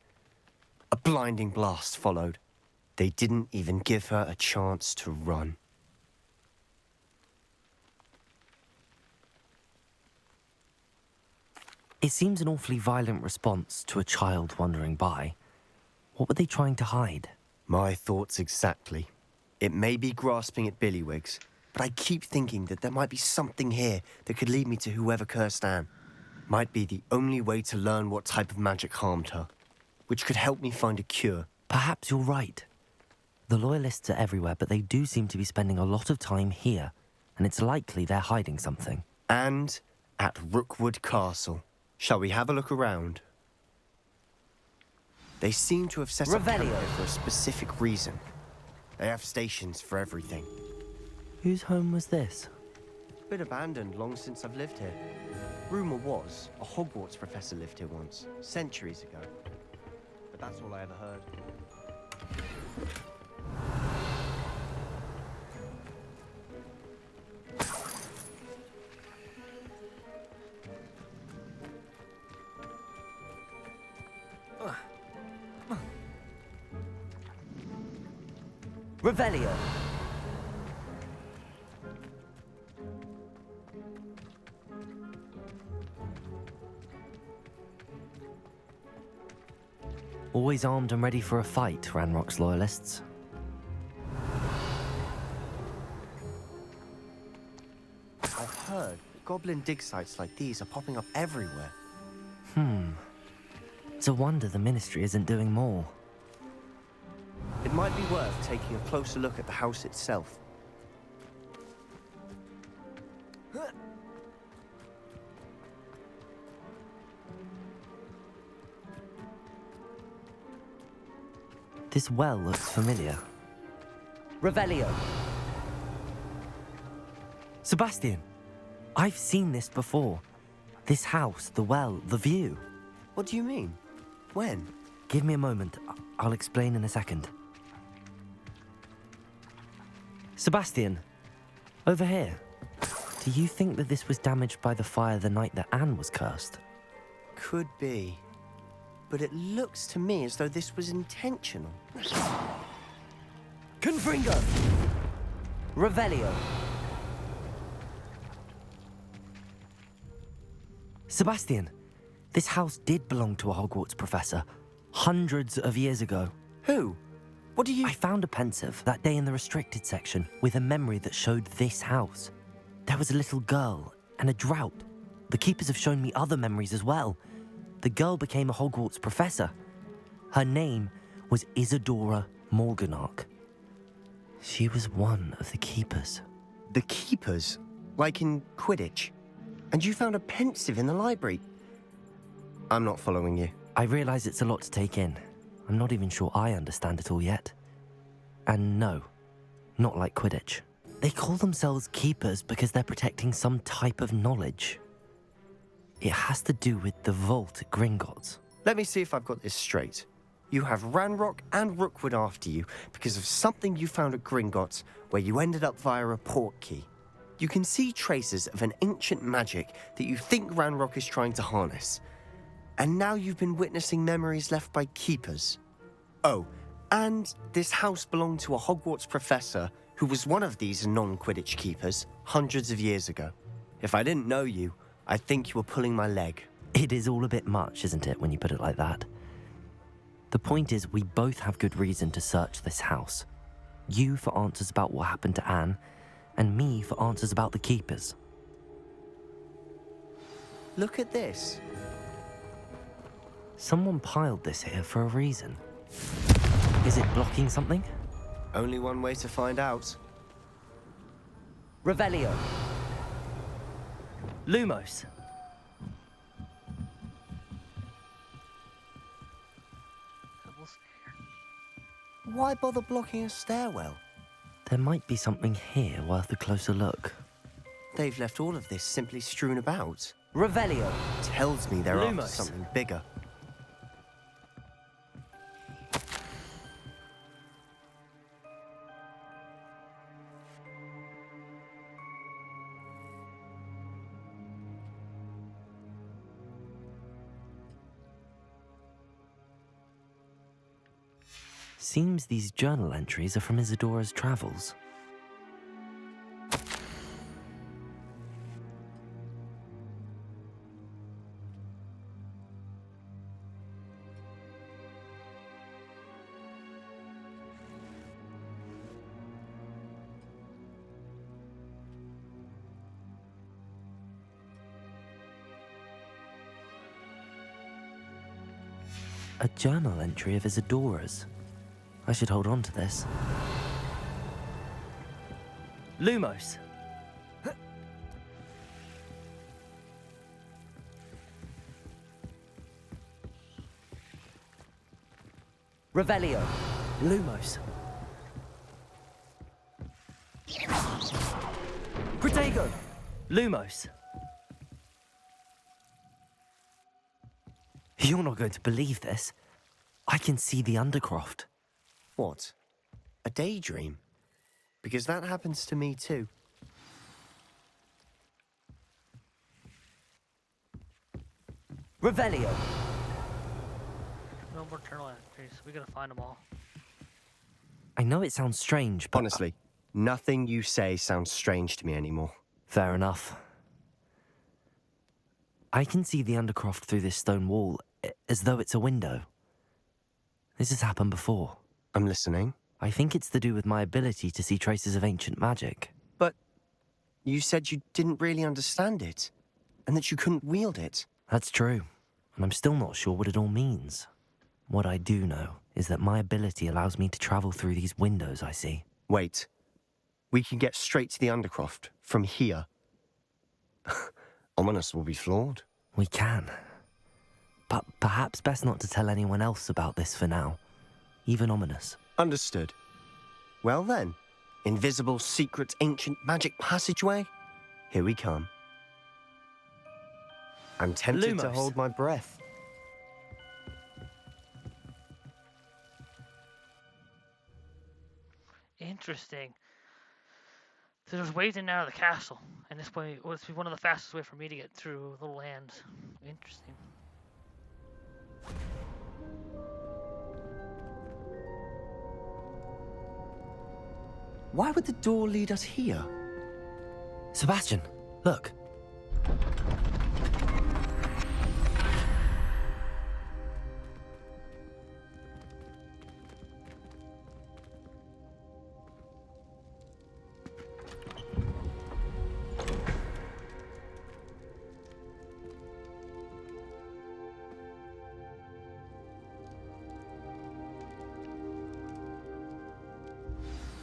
A blinding blast followed. They didn't even give her a chance to run. It seems an awfully violent response to a child wandering by. What were they trying to hide? My thoughts exactly. It may be grasping at billywhigs, but I keep thinking that there might be something here that could lead me to whoever cursed Anne. Might be the only way to learn what type of magic harmed her, which could help me find a cure. Perhaps you're right. The Loyalists are everywhere, but they do seem to be spending a lot of time here, and it's likely they're hiding something. And at Rookwood Castle. Shall we have a look around? They seem to have set up camp here for a specific reason. They have stations for everything. Whose home was this? Been abandoned long since I've lived here. Rumour was, a Hogwarts professor lived here once, centuries ago. But that's all I ever heard. Revelio. Always armed and ready for a fight, Ranrock's Loyalists. I've heard that goblin dig sites like these are popping up everywhere. It's a wonder the Ministry isn't doing more. It might be worth taking a closer look at the house itself. This well looks familiar. Revelio. Sebastian, I've seen this before. This house, the well, the view. What do you mean? When? Give me a moment. I'll explain in a second. Sebastian, over here. Do you think that this was damaged by the fire the night that Anne was cursed? Could be. But it looks to me as though this was intentional. Confringo! Revelio! Sebastian, this house did belong to a Hogwarts professor, hundreds of years ago. Who? What do you... I found a pensive that day in the restricted section with a memory that showed this house. There was a little girl and a drought. The keepers have shown me other memories as well. The girl became a Hogwarts professor. Her name was Isadora Morganach. She was one of the keepers. The keepers? Like in Quidditch? And you found a pensive in the library? I'm not following you. I realize it's a lot to take in. I'm not even sure I understand it all yet. And no, not like Quidditch. They call themselves keepers because they're protecting some type of knowledge. It has to do with the vault at Gringotts. Let me see if I've got this straight. You have Ranrock and Rookwood after you because of something you found at Gringotts where you ended up via a port key. You can see traces of an ancient magic that you think Ranrock is trying to harness. And now you've been witnessing memories left by keepers. Oh, and this house belonged to a Hogwarts professor who was one of these non-Quidditch keepers hundreds of years ago. If I didn't know you, I'd think you were pulling my leg. It is all a bit much, isn't it, when you put it like that? The point is, we both have good reason to search this house. You for answers about what happened to Anne, and me for answers about the keepers. Look at this. Someone piled this here for a reason. Is it blocking something? Only one way to find out. Revelio. Lumos. Why bother blocking a stairwell? There might be something here worth a closer look. They've left all of this simply strewn about. Revelio. Tells me they're after Lumos. something bigger. Seems these journal entries are from Isadora's travels. A journal entry of Isadora's. I should hold on to this. Lumos. Revelio. Lumos. Protego. Lumos. You're not going to believe this. I can see the Undercroft. What? A daydream? Because that happens to me too. Revelio. No more journal entries. We gotta find them all. I know it sounds strange, but... Honestly, nothing you say sounds strange to me anymore. Fair enough. I can see the Undercroft through this stone wall, as though it's a window. This has happened before. I'm listening. I think it's to do with my ability to see traces of ancient magic. But you said you didn't really understand it, and that you couldn't wield it. That's true, and I'm still not sure what it all means. What I do know is that my ability allows me to travel through these windows I see. Wait. We can get straight to the Undercroft from here. Ominous will be flawed. We can. But perhaps best not to tell anyone else about this for now. Even Ominous. Understood. Well then, invisible, secret, ancient magic passageway? Here we come. I'm tempted to Lumos. hold my breath. Interesting. So there's ways in and out of the castle, and this way was one of the fastest way for me to get through the lands. Interesting. Why would the door lead us here? Sebastian, look.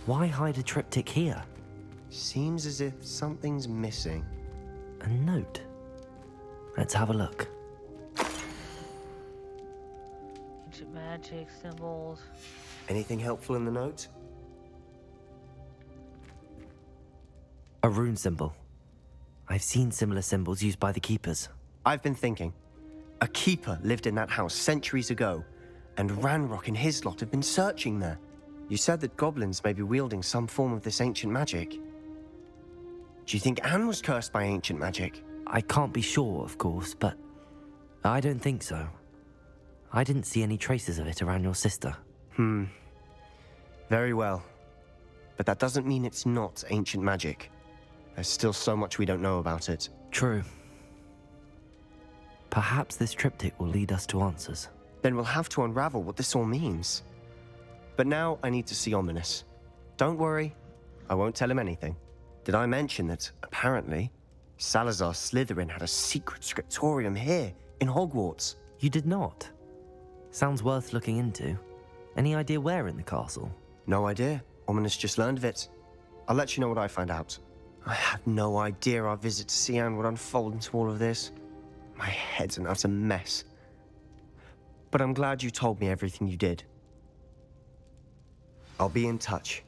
Why hide a triptych here? Seems as if something's missing. A note. Let's have a look. Ancient magic symbols. Anything helpful in the note? A rune symbol. I've seen similar symbols used by the keepers. I've been thinking. A keeper lived in that house centuries ago, and Ranrock and his lot have been searching there. You said that goblins may be wielding some form of this ancient magic. Do you think Anne was cursed by ancient magic? I can't be sure, of course, but I don't think so. I didn't see any traces of it around your sister. Very well. But that doesn't mean it's not ancient magic. There's still so much we don't know about it. True. Perhaps this triptych will lead us to answers. Then we'll have to unravel what this all means. But now I need to see Ominous. Don't worry, I won't tell him anything. Did I mention that, apparently, Salazar Slytherin had a secret scriptorium here in Hogwarts? You did not? Sounds worth looking into. Any idea where in the castle? No idea. Ominous just learned of it. I'll let you know what I find out. I had no idea our visit to see Anne would unfold into all of this. My head's an utter mess. But I'm glad you told me everything you did. I'll be in touch.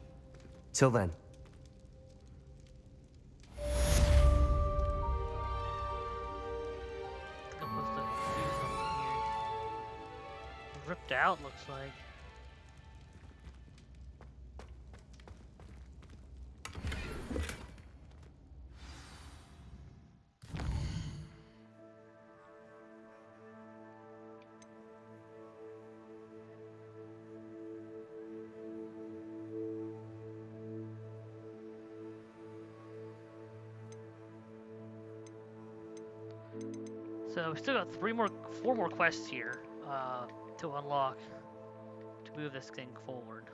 Till then. Ripped out, looks like. So we still got four more quests here to unlock to move this thing forward.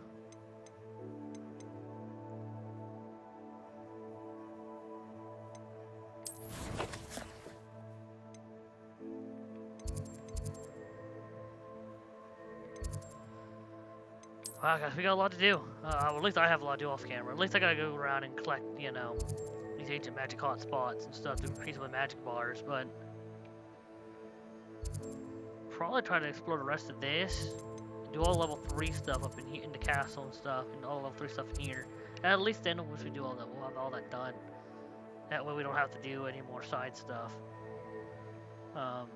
Wow, guys, we got a lot to do. Well, at least I have a lot to do off camera. At least I gotta go around and collect, you know, these ancient magic hot spots and stuff to increase my magic bars, but probably try to explore the rest of this. Do all level 3 stuff up in here in the castle and stuff, and all level 3 stuff in here. And at least then, once we do all that, we'll have all that done. That way we don't have to do any more side stuff. I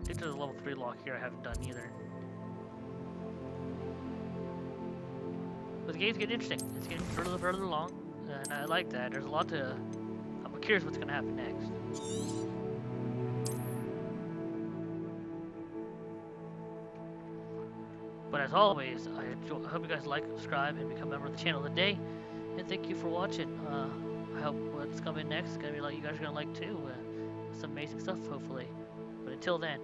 think there's a level 3 lock here I haven't done either. But the game's getting interesting. It's getting further along, and I like that. There's a lot to... I'm curious what's going to happen next. But as always, I hope you guys like, subscribe, and become a member of the channel today. And thank you for watching. I hope what's coming next is going to be like you guys are going to like too. Some amazing stuff, hopefully. But until then,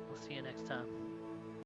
we'll see you next time.